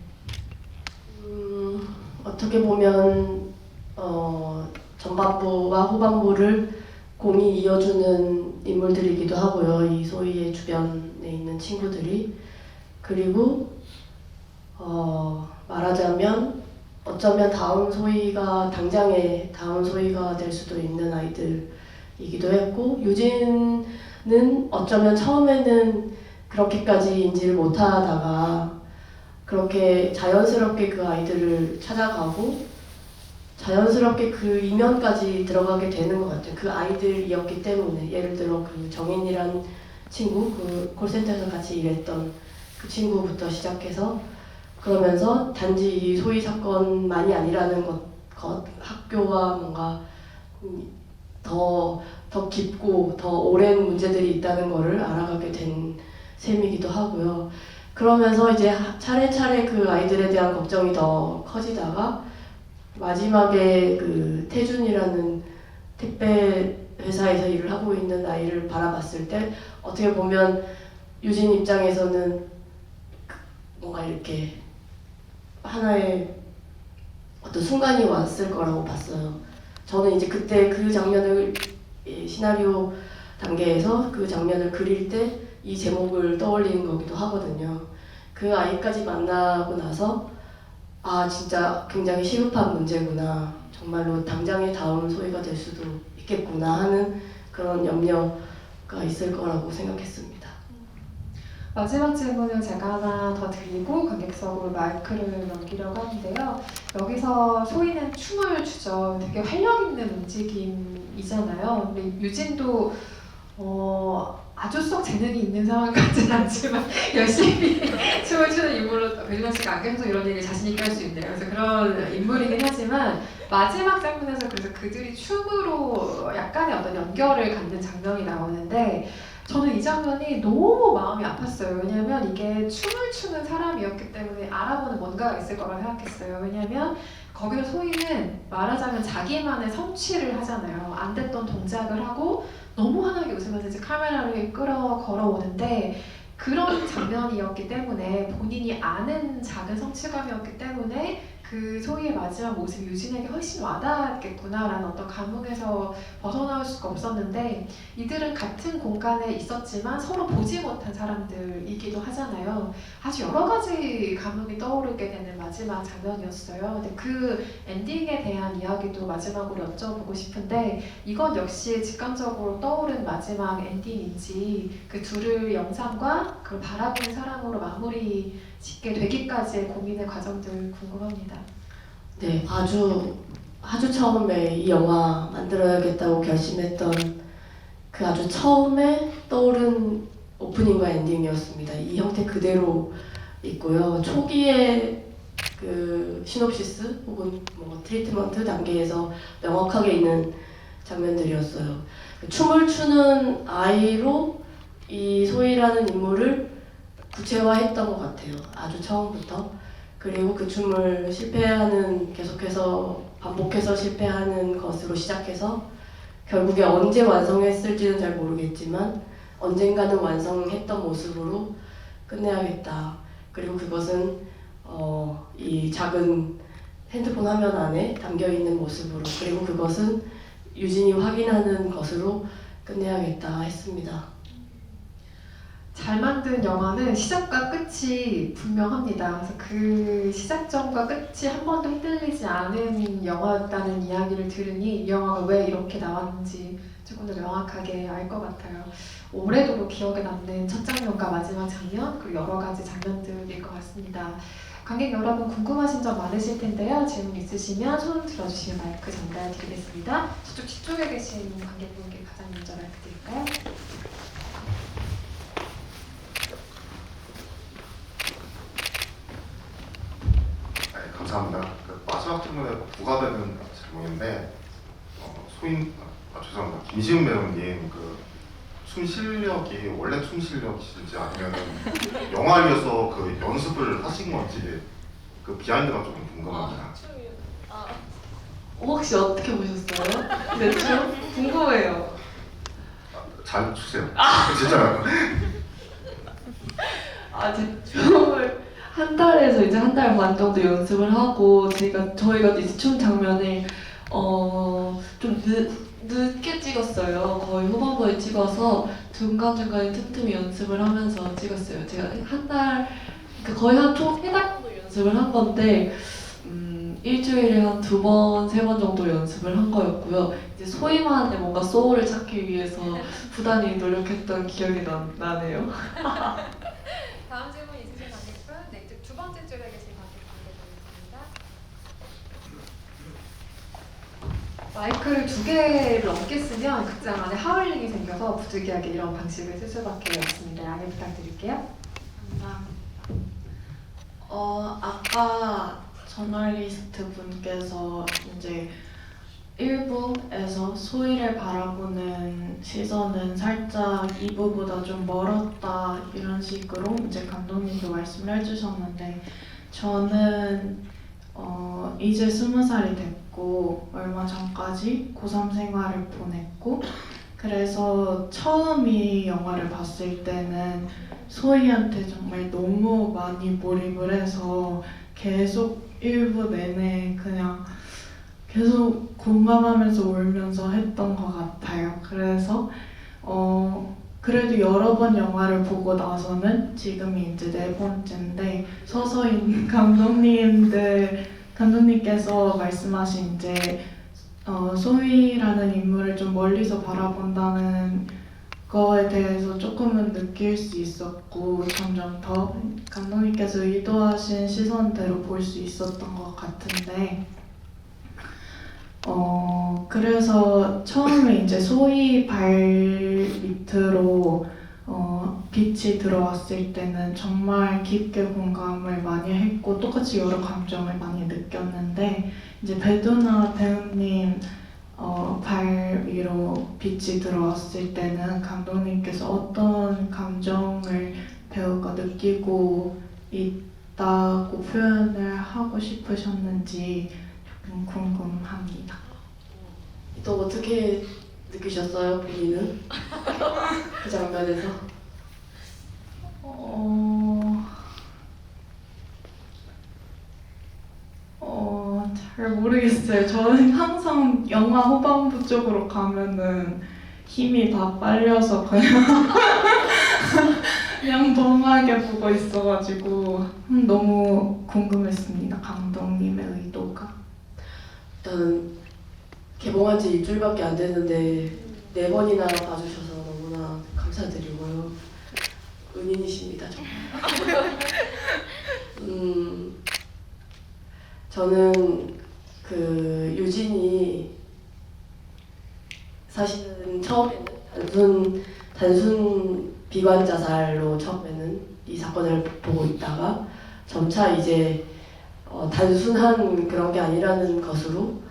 어떻게 보면 전반부와 후반부를 공이 이어주는 인물들이기도 하고요. 이 소희의 주변에 있는 친구들이. 그리고 말하자면 어쩌면 다음 소희가 당장의 다음 소희가 될 수도 있는 아이들이기도 했고, 유진은 어쩌면 처음에는 그렇게까지 인지를 못하다가 그렇게 자연스럽게 그 아이들을 찾아가고 자연스럽게 그 이면까지 들어가게 되는 것 같아요. 그 아이들이었기 때문에. 예를 들어 그 정인이란 친구, 그 콜센터에서 같이 일했던 그 친구부터 시작해서, 그러면서 단지 이 소희 사건만이 아니라는 것, 학교와 뭔가 더 깊고 더 오랜 문제들이 있다는 것을 알아가게 된 셈이기도 하고요. 그러면서 이제 차례차례 그 아이들에 대한 걱정이 더 커지다가 마지막에 그 태준이라는 택배 회사에서 일을 하고 있는 아이를 바라봤을 때 어떻게 보면 유진 입장에서는 뭔가 이렇게 하나의 어떤 순간이 왔을 거라고 봤어요. 저는 이제 그때 그 장면을 시나리오 단계에서 그 장면을 그릴 때 이 제목을 떠올리는 거기도 하거든요. 그 아이까지 만나고 나서 아, 진짜 굉장히 시급한 문제구나, 정말로 당장의 다음 소희가 될 수도 있겠구나 하는 그런 염려가 있을 거라고 생각했습니다. 마지막 질문을 제가 하나 더 드리고 관객석으로 마이크를 넘기려고 하는데요. 여기서 소희는 춤을 추죠. 되게 활력 있는 움직임이잖아요. 근데 유진도 아주 썩 재능이 있는 사람 같진 않지만 열심히 춤을 추는 인물로 배준호 씨가 안경에서 이런 얘기를 자신 있게 할 수 있네요. 그래서 그런 인물이긴 하지만 마지막 장면에서 그래서 그들이 춤으로 약간의 어떤 연결을 갖는 장면이 나오는데, 저는 이 장면이 너무 마음이 아팠어요. 왜냐하면 이게 춤을 추는 사람이었기 때문에 알아보는 뭔가가 있을 거라고 생각했어요. 왜냐하면 거기서 소희는 말하자면 자기만의 성취를 하잖아요. 안 됐던 동작을 하고 너무 환하게 웃으면서 이제 카메라를 걸어오는데, 그런 장면이었기 때문에 본인이 아는 작은 성취감이었기 때문에 그 소희의 마지막 모습이 유진에게 훨씬 와닿았겠구나라는 어떤 감흥에서 벗어나올 수가 없었는데, 이들은 같은 공간에 있었지만 서로 보지 못한 사람들이기도 하잖아요. 아주 여러 가지 감흥이 떠오르게 되는 마지막 장면이었어요. 근데 그 엔딩에 대한 이야기도 마지막으로 여쭤보고 싶은데, 이건 역시 직감적으로 떠오른 마지막 엔딩인지 그 둘을 영상과 그걸 바라보는 사람으로 마무리 짓게 되기까지의 고민의 과정들 궁금합니다. 네, 아주 처음에 이 영화 만들어야겠다고 결심했던 그 아주 처음에 떠오른 오프닝과 엔딩이었습니다. 이 형태 그대로 있고요. 초기에 그 시놉시스 혹은 뭐 트리트먼트 단계에서 명확하게 있는 장면들이었어요. 춤을 추는 아이로 이 소희라는 인물을 구체화했던 것 같아요. 아주 처음부터. 그리고 그 춤을 계속해서 반복해서 실패하는 것으로 시작해서 결국에 언제 완성했을지는 잘 모르겠지만 언젠가는 완성했던 모습으로 끝내야겠다. 그리고 그것은 이 작은 핸드폰 화면 안에 담겨있는 모습으로, 그리고 그것은 유진이 확인하는 것으로 끝내야겠다 했습니다. 잘 만든 영화는 시작과 끝이 분명합니다. 그래서 그 시작점과 끝이 한 번도 흔들리지 않은 영화였다는 이야기를 들으니 이 영화가 왜 이렇게 나왔는지 조금 더 명확하게 알 것 같아요. 오래도록 기억에 남는 첫 장면과 마지막 장면, 그리고 여러 가지 장면들일 것 같습니다. 관객 여러분 궁금하신 점 많으실 텐데요. 질문 있으시면 손 들어주시면 마이크 전달 드리겠습니다. 저쪽 뒤쪽에 계신 관객분께 가장 먼저 마이크 드릴까요? 네, 감사합니다. 그 마지막 질문에 부과되는 질문인데 죄송합니다. 김시은 배우님 춤 실력이 원래 춤 실력이신지 아니면 영화위에서 그 연습을 하신 건지 그 비하인드가 좀 궁금합니다. 혹시 어떻게 보셨어요? 내 춤? 궁금해요. 잘 추세요. 진짜요. 제 춤을 한 달에서 이제 한 달 반 정도 연습을 하고 저희가 이제 춤 장면을 좀 늦게 찍었어요. 거의 후반부에 찍어서 중간중간에 틈틈이 연습을 하면서 찍었어요. 제가 한 달, 그러니까 거의 한 총 3달 정도 연습을 한 건데 일주일에 한 2번, 3번 정도 연습을 한 거였고요. 이제 소희만의 뭔가 소울을 찾기 위해서 부단히 노력했던 기억이 나네요. 다음 질문 있으신 관객분? 네, 이제 두 번째 줄에 계신 관객분입니다. 마이크를 2개를 넘게 쓰면 극장 안에 하울링이 생겨서 부득이하게 이런 방식을 쓸 수밖에 없습니다. 양해 부탁드릴게요. 감사합니다. 아까 저널리스트 분께서 이제 1부에서 소희를 바라보는 시선은 살짝 2부보다 좀 멀었다 이런 식으로 이제 감독님도 말씀을 해주셨는데 저는 이제 20살이 됐고 얼마 전까지 고3 생활을 보냈고 그래서 처음 이 영화를 봤을 때는 소희한테 정말 너무 많이 몰입을 해서 계속 1부 내내 그냥 계속 공감하면서 울면서 했던 것 같아요. 그래서 그래도 여러 번 영화를 보고 나서는 지금이 이제 4번째인데 서서히 감독님께서 말씀하신 이제 소희라는 인물을 좀 멀리서 바라본다는 거에 대해서 조금은 느낄 수 있었고 점점 더 감독님께서 의도하신 시선대로 볼 수 있었던 것 같은데 그래서 처음에 이제 소희 발 밑으로 빛이 들어왔을 때는 정말 깊게 공감을 많이 했고 똑같이 여러 감정을 많이 느꼈는데 이제 배두나 배우님 발 위로 빛이 들어왔을 때는 감독님께서 어떤 감정을 배우가 느끼고 있다고 표현을 하고 싶으셨는지 조금 궁금합니다. 또 어떻게 느끼셨어요, 본인은? 그 장면에서? 잘 모르겠어요. 저는 항상 영화 후반부 쪽으로 가면은 힘이 다 빨려서 그냥 멍하게 보고 있어가지고 너무 궁금했습니다. 감독님의 의도가. 일단은 개봉한 지 일주일밖에 안 됐는데 4번이나 봐주셔서 너무나 감사드리고요. 은인이십니다, 정말. 저는 그 유진이 사실은 처음에는 단순 비관 자살로 처음에는 이 사건을 보고 있다가 점차 이제 단순한 그런 게 아니라는 것으로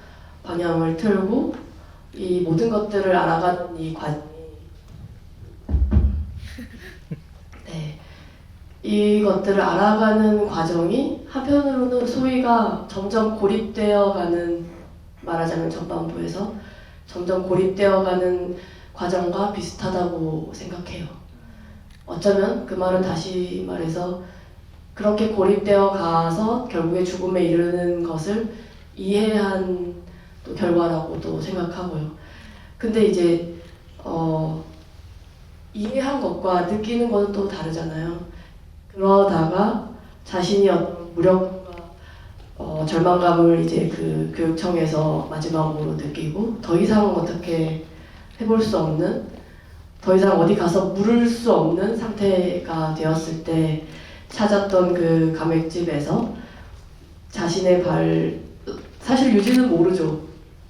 방향을 틀고 이 모든 것들을 알아가는 이 과정이 이것들을 알아가는 과정이 한편으로는 소희가 점점 고립되어가는 말하자면 전반부에서 점점 고립되어가는 과정과 비슷하다고 생각해요. 어쩌면 그 말은 다시 말해서 그렇게 고립되어 가서 결국에 죽음에 이르는 것을 이해한 또 결과라고도 생각하고요. 근데 이제 이해한 것과 느끼는 것은 또 다르잖아요. 그러다가 자신이 어떤 무력과 절망감을 이제 그 교육청에서 마지막으로 느끼고 더 이상 어떻게 해볼 수 없는, 더 이상 어디 가서 물을 수 없는 상태가 되었을 때 찾았던 그 가맥집에서 자신의 사실 유진은 모르죠.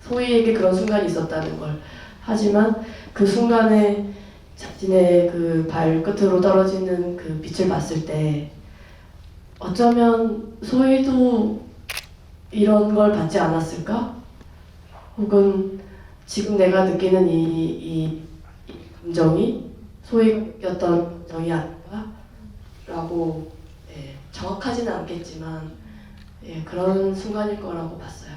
소희에게 그런 순간이 있었다는 걸. 하지만 그 순간에 자신의 그 발끝으로 떨어지는 그 빛을 봤을 때 어쩌면 소희도 이런 걸 받지 않았을까? 혹은 지금 내가 느끼는 이 감정이 소희였던 감정이 아닐까? 라고 정확하지는 않겠지만 그런 순간일 거라고 봤어요.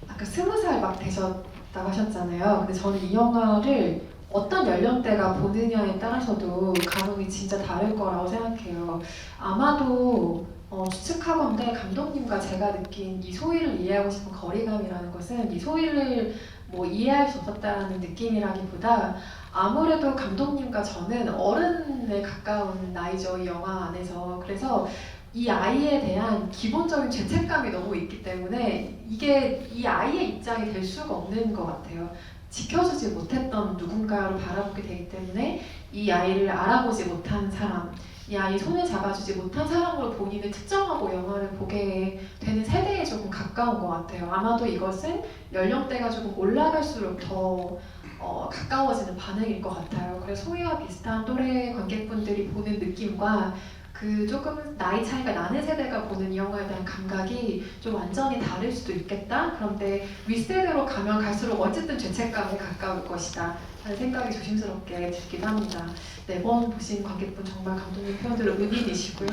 아까 20살 막 되셨다고 하셨잖아요. 근데 저는 이 영화를 어떤 연령대가 보느냐에 따라서도 감흥이 진짜 다를 거라고 생각해요. 아마도 추측하건대 감독님과 제가 느낀 이 소희를 이해하고 싶은 거리감이라는 것은 이 소희를 뭐 이해할 수 없었다는 느낌이라기보다 아무래도 감독님과 저는 어른에 가까운 나이죠, 이 영화 안에서. 그래서 이 아이에 대한 기본적인 죄책감이 너무 있기 때문에 이게 이 아이의 입장이 될 수가 없는 것 같아요. 지켜주지 못했던 누군가를 바라보게 되기 때문에 이 아이를 알아보지 못한 사람, 이 아이 손을 잡아주지 못한 사람으로 본인을 특정하고 영화를 보게 되는 세대에 조금 가까운 것 같아요. 아마도 이것은 연령대가 조금 올라갈수록 더 가까워지는 반응일 것 같아요. 그래서 소희와 비슷한 또래 관객분들이 보는 느낌과 그 조금 나이 차이가 나는 세대가 보는 이 영화에 대한 감각이 좀 완전히 다를 수도 있겠다. 그런데 윗세대로 가면 갈수록 어쨌든 죄책감에 가까울 것이다 하는 생각이 조심스럽게 들긴 합니다. 4번 보신 관객분 정말 감독님 표현대로 은인이시고요.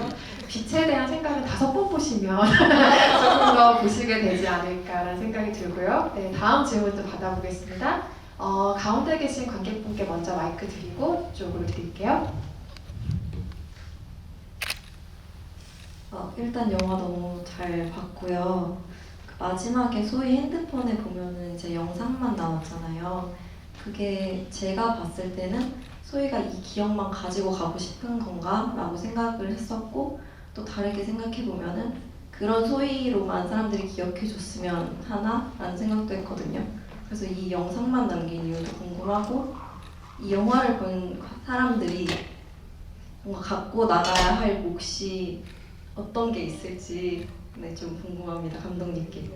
빛에 대한 생각은 5번 보시면 조금 더 보시게 되지 않을까라는 생각이 들고요. 네, 다음 질문도 받아보겠습니다. 가운데 계신 관객분께 먼저 마이크 드리고 이쪽으로 드릴게요. 일단 영화 너무 잘 봤고요. 그 마지막에 소희 핸드폰에 보면은 이제 영상만 나왔잖아요. 그게 제가 봤을 때는 소희가 이 기억만 가지고 가고 싶은 건가? 라고 생각을 했었고, 또 다르게 생각해보면은 그런 소희로만 사람들이 기억해줬으면 하나? 라는 생각도 했거든요. 그래서 이 영상만 남긴 이유도 궁금하고, 이 영화를 본 사람들이 뭔가 갖고 나가야 할 몫이 어떤 게 있을지 좀 궁금합니다. 감독님께.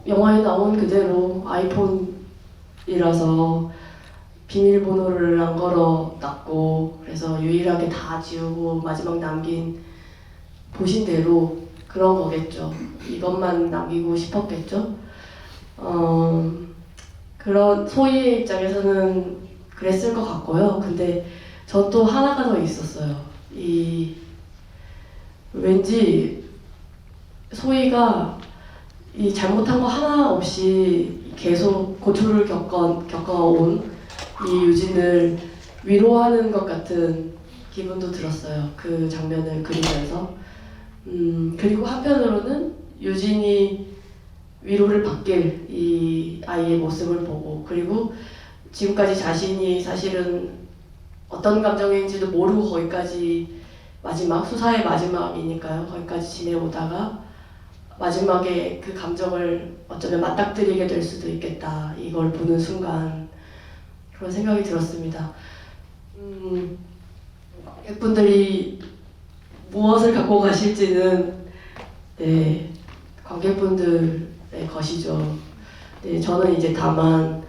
영화에 나온 그대로 아이폰이라서 비밀번호를 안 걸어놨고, 그래서 유일하게 다 지우고 마지막 남긴 보신 대로 그런 거겠죠. 이것만 남기고 싶었겠죠. 그런 소희의 입장에서는 그랬을 것 같고요. 근데 전 또 하나가 더 있었어요. 왠지 소희가 이 잘못한 거 하나 없이 계속 고초를 겪어온 이 유진을 위로하는 것 같은 기분도 들었어요. 그 장면을 그리면서. 그리고 한편으로는 유진이 위로를 받길 이 아이의 모습을 보고, 그리고 지금까지 자신이 사실은 어떤 감정인지도 모르고 거기까지 수사의 마지막이니까요. 거기까지 지내오다가 마지막에 그 감정을 어쩌면 맞닥뜨리게 될 수도 있겠다. 이걸 보는 순간 그런 생각이 들었습니다. 관객분들이 무엇을 갖고 가실지는 관객분들의 것이죠. 저는 이제 다만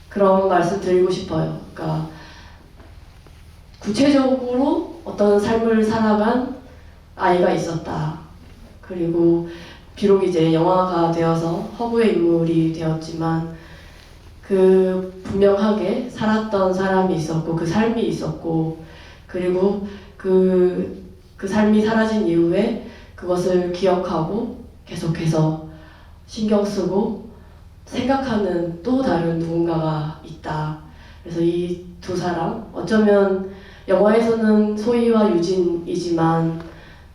그런 말씀 드리고 싶어요. 그러니까 구체적으로 어떤 삶을 살아간 아이가 있었다. 그리고 비록 이제 영화가 되어서 허구의 인물이 되었지만 그 분명하게 살았던 사람이 있었고 그 삶이 있었고 그리고 그 삶이 사라진 이후에 그것을 기억하고 계속해서 신경 쓰고 생각하는 또 다른 누군가가 있다. 그래서 이 두 사람, 어쩌면 영화에서는 소희와 유진이지만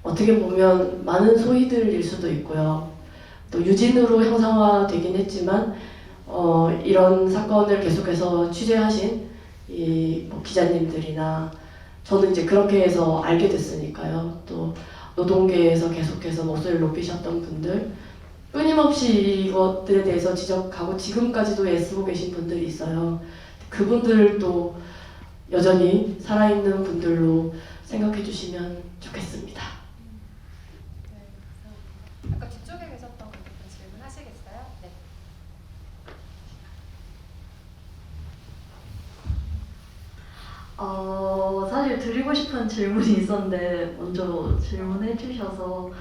어떻게 보면 많은 소희들일 수도 있고요. 또 유진으로 형상화되긴 했지만 이런 사건을 계속해서 취재하신 이뭐 기자님들이나 저는 이제 그렇게 해서 알게 됐으니까요. 또 노동계에서 계속해서 목소리를 높이셨던 분들, 끊임없이 이것들에 대해서 지적하고 지금까지도 애쓰고 계신 분들이 있어요. 그분들도 여전히 살아있는 분들로 생각해 주시면 좋겠습니다. 네, 아까 뒤쪽에 계셨던 분들 질문하시겠어요? 네. 사실 드리고 싶은 질문이 있었는데 먼저 질문해 주셔서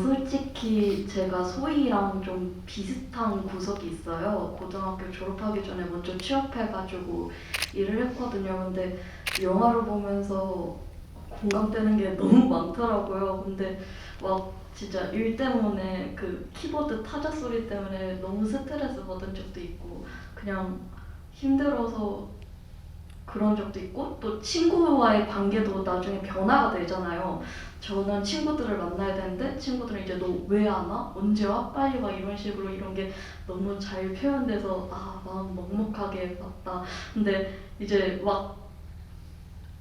솔직히 제가 소희랑 좀 비슷한 구석이 있어요. 고등학교 졸업하기 전에 먼저 취업해가지고 일을 했거든요. 근데 영화를 보면서 공감되는 게 너무 많더라고요. 근데 막 진짜 일 때문에 그 키보드 타자 소리 때문에 너무 스트레스 받은 적도 있고 그냥 힘들어서 그런 적도 있고 또 친구와의 관계도 나중에 변화가 되잖아요. 저는 친구들을 만나야 되는데 친구들은 이제 너 왜 안 와? 언제 와? 빨리 와 이런 식으로 이런 게 너무 잘 표현돼서 마음 먹먹하게 봤다. 근데 이제 막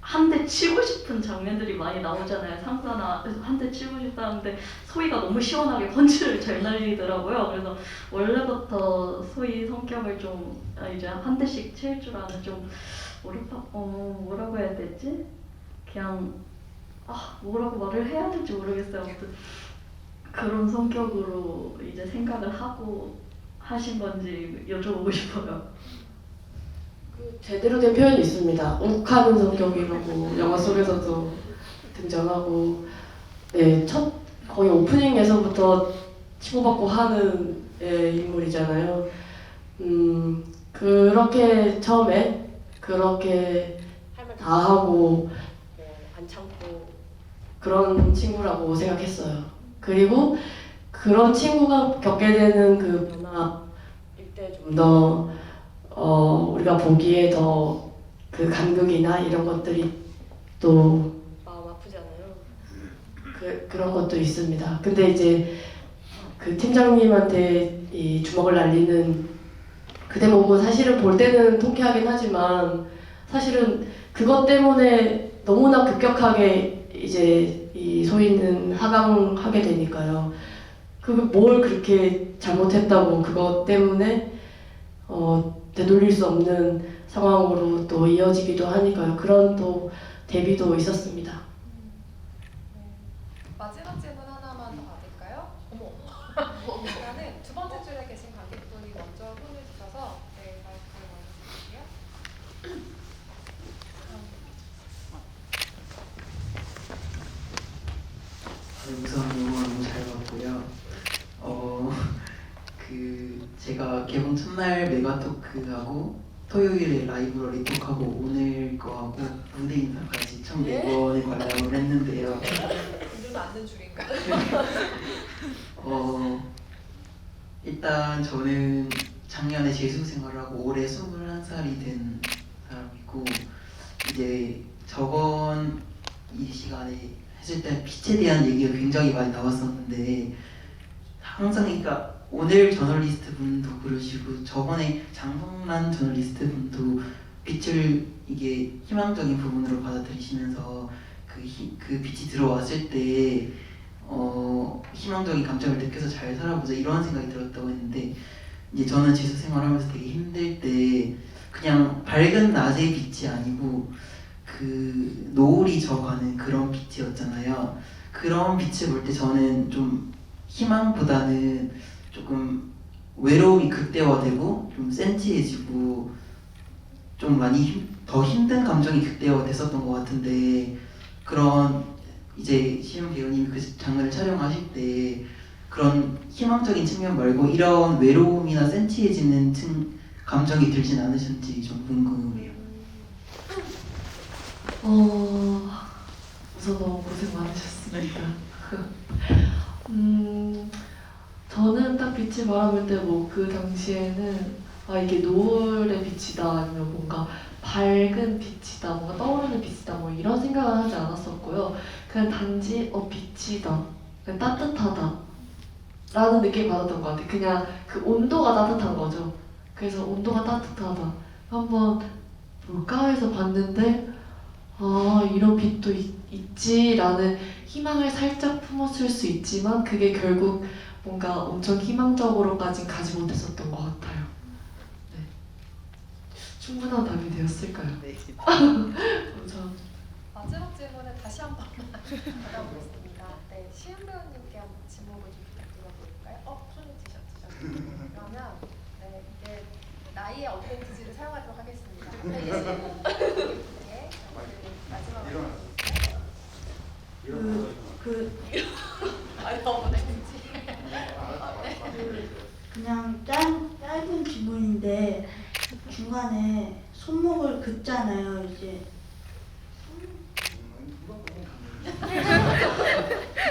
한 대 치고 싶은 장면들이 많이 나오잖아요. 상사나 한 대 치고 싶다는데 소희가 너무 시원하게 펀치를 잘 날리더라고요. 그래서 원래부터 소희 성격을 좀 이제 한 대씩 칠 줄 아는 좀 뭐라고 해야 되지? 그냥 뭐라고 말을 해야 될지 모르겠어요. 아무튼 그런 성격으로 이제 생각을 하고 하신 건지 여쭤보고 싶어요. 제대로 된 표현이 있습니다. 욱하는 성격이라고 영화 속에서도 등장하고 거의 오프닝에서부터 치고받고 하는 인물이잖아요. 그렇게 처음에 그렇게 다 하고 안 참고 그런 친구라고 생각했어요. 그리고 그런 친구가 겪게 되는 그 변화일 때 좀 더 우리가 보기에 더 그 간극이나 이런 것들이 또 마음 아프잖아요. 그런 것도 있습니다. 근데 이제 그 팀장님한테 이 주먹을 날리는 그 대목은 사실은 볼 때는 통쾌하긴 하지만 사실은 그것 때문에 너무나 급격하게 이제 이 소희는 하강하게 되니까요. 뭘 그렇게 잘못했다고 그것 때문에 되돌릴 수 없는 상황으로 또 이어지기도 하니까요. 그런 또 대비도 있었습니다. 네. 마지막 질문 하나만 더 받을까요? 일단은 두 번째 줄에 계신 관객분이 먼저 손을 주셔서 마이크를 먼저 드릴게요. 우선 영화 너무 잘 봤고요. 제가 개봉 첫날 메가토크하고 토요일에 라이브로 리톡하고 오늘 거하고 무대 인사까지 총 4번의 관람을 했는데요. 눈 앉는 줄인가? 일단 저는 작년에 재수 생활을 하고 올해 21살이 된 사람이고 이제 저번 이 시간에 했을 때 빛에 대한 얘기가 굉장히 많이 나왔었는데 항상 그러니까 오늘 저널리스트 분도 그러시고 저번에 장성란 저널리스트 분도 빛을 이게 희망적인 부분으로 받아들이시면서 그 빛이 들어왔을 때 희망적인 감정을 느껴서 잘 살아보자 이런 생각이 들었다고 했는데 이제 저는 재수 생활하면서 되게 힘들 때 그냥 밝은 낮의 빛이 아니고 그 노을이 져가는 그런 빛이었잖아요. 그런 빛을 볼 때 저는 좀 희망보다는 조금 외로움이 극대화되고 좀 센치해지고 좀 많이 더 힘든 감정이 극대화됐었던 것 같은데 그런 이제 시윤 배우님이 그 장면을 촬영하실 때 그런 희망적인 측면 말고 이런 외로움이나 센치해지는 감정이 들진 않으셨는지 좀 궁금해요. 우선 너무 고생 많으셨습니다. 저는 딱 빛을 바라볼 때 뭐 그 당시에는 이게 노을의 빛이다 아니면 뭔가 밝은 빛이다 뭔가 떠오르는 빛이다 뭐 이런 생각은 하지 않았었고요. 그냥 단지 빛이다 그냥 따뜻하다 라는 느낌을 받았던 것 같아요. 그냥 그 온도가 따뜻한 거죠. 그래서 온도가 따뜻하다 한번 볼까 해서 봤는데 이런 빛도 있지라는 희망을 살짝 품었을 수 있지만 그게 결국 뭔가 엄청 희망적으로까지 가지 못했었던 것 같아요. 네. 충분한 답이 되었을까요? 네. 우선 마지막 질문은 다시 한 번만 받아보겠습니다. 네, 시은 배우님께 한번 질문을 좀 부탁드려볼까요? 손이 드셨죠? 그러면 네, 이게 나이의 어드밴티지를 사용하도록 하겠습니다. 앞에 계신 분께 마지막으로 아니 어머니인지 그냥 짧은 질문인데 중간에 손목을 긋잖아요. 이제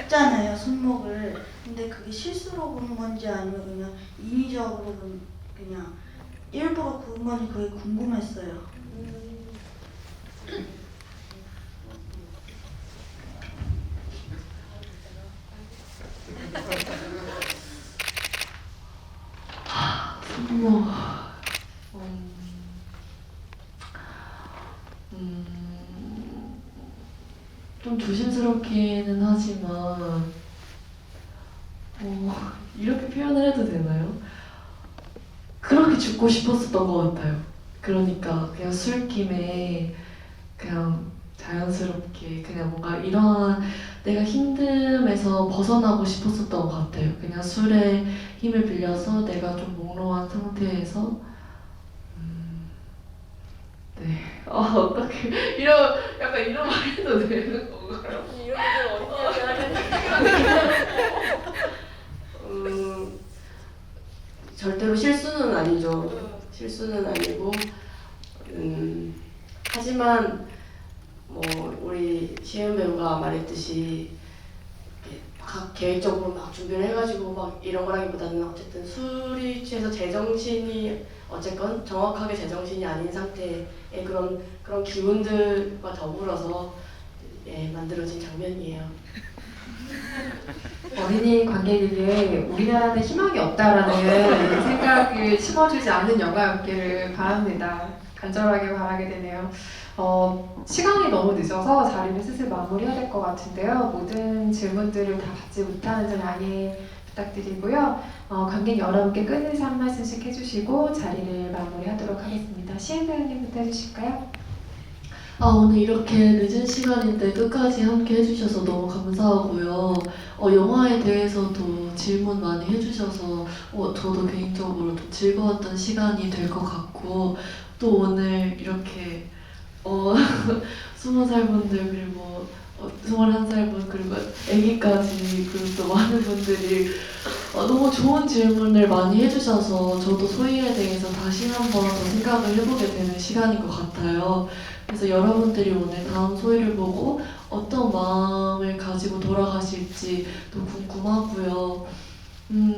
긋잖아요 손목을. 근데 그게 실수로 그런 건지 아니면 그냥 인위적으로 그냥 일부러 그런 건지 그게 궁금했어요. 손목 좀 조심스럽기는 하지만 이렇게 표현을 해도 되나요? 그렇게 죽고 싶었었던 것 같아요. 그러니까 그냥 술김에 그냥 자연스럽게 그냥 뭔가 이러한 내가 힘듦에서 벗어나고 싶었었던 것 같아요. 그냥 술의 힘을 빌려서 내가 좀 몽롱한 상태에서 네. 어떻게 약간 이런 말 해도 되는 건가요? 절대로 실수는 아니죠. 실수는 아니고 하지만 뭐 우리 시은 배우가 말했듯이 각 계획적으로 막 준비를 해가지고 막 이런 거라기보다는 어쨌든 술이 취해서 제정신이 어쨌건 정확하게 제정신이 아닌 상태의 그런 기운들과 더불어서 만들어진 장면이에요. 어린이 관객에게 우리나라는 희망이 없다라는 생각을 심어주지 않는 영화였기를 바랍니다. 간절하게 바라게 되네요. 시간이 너무 늦어서 자리를 슬슬 마무리해야 될 것 같은데요. 모든 질문들을 다 받지 못하는 점 양해 부탁드리고요. 관객 여러분께 끝인사 한 말씀씩 해주시고 자리를 마무리하도록 하겠습니다. 시은 배우님부터 해주실까요? 오늘 이렇게 늦은 시간인데 끝까지 함께 해주셔서 너무 감사하고요. 영화에 대해서도 질문 많이 해주셔서 저도 개인적으로 좀 즐거웠던 시간이 될 것 같고 또 오늘 이렇게 20살 분들 그리고 21살 분 그리고 아기까지 그리고 또 많은 분들이 너무 좋은 질문을 많이 해주셔서 저도 소희에 대해서 다시 한번 더 생각을 해보게 되는 시간인 것 같아요. 그래서 여러분들이 오늘 다음 소희를 보고 어떤 마음을 가지고 돌아가실지 또 궁금하고요.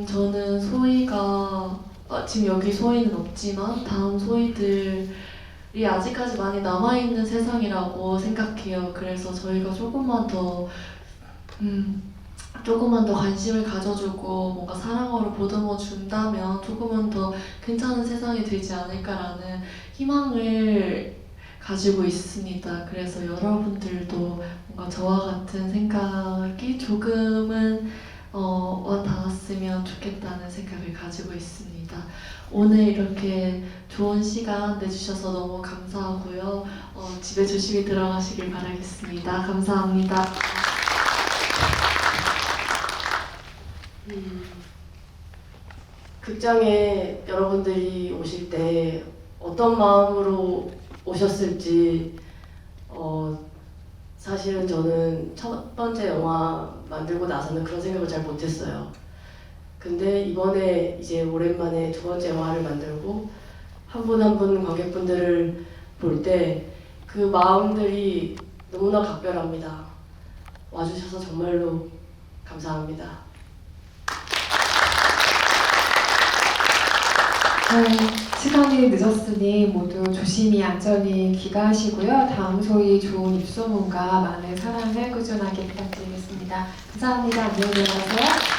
저는 소희가 지금 여기 소희는 없지만 다음 소희들이 아직까지 많이 남아있는 세상이라고 생각해요. 그래서 저희가 조금만 더 관심을 가져주고 뭔가 사랑으로 보듬어 준다면 조금은 더 괜찮은 세상이 되지 않을까라는 희망을 가지고 있습니다. 그래서 여러분들도 뭔가 저와 같은 생각이 조금은 닿았으면 좋겠다는 생각을 가지고 있습니다. 오늘 이렇게 좋은 시간 내주셔서 너무 감사하고요. 집에 조심히 들어가시길 바라겠습니다. 감사합니다. 극장에 여러분들이 오실 때 어떤 마음으로 오셨을지 사실은 저는 첫 번째 영화 만들고 나서는 그런 생각을 잘 못했어요. 근데 이번에 이제 오랜만에 두 번째 영화를 만들고 한 분 한 분 관객분들을 볼 때 그 마음들이 너무나 각별합니다. 와주셔서 정말로 감사합니다. 시간이 늦었으니 모두 조심히 안전히 귀가하시고요. 다음 소위 좋은 입소문과 많은 사랑을 꾸준하게 부탁드리겠습니다. 감사합니다. 안녕히 가세요.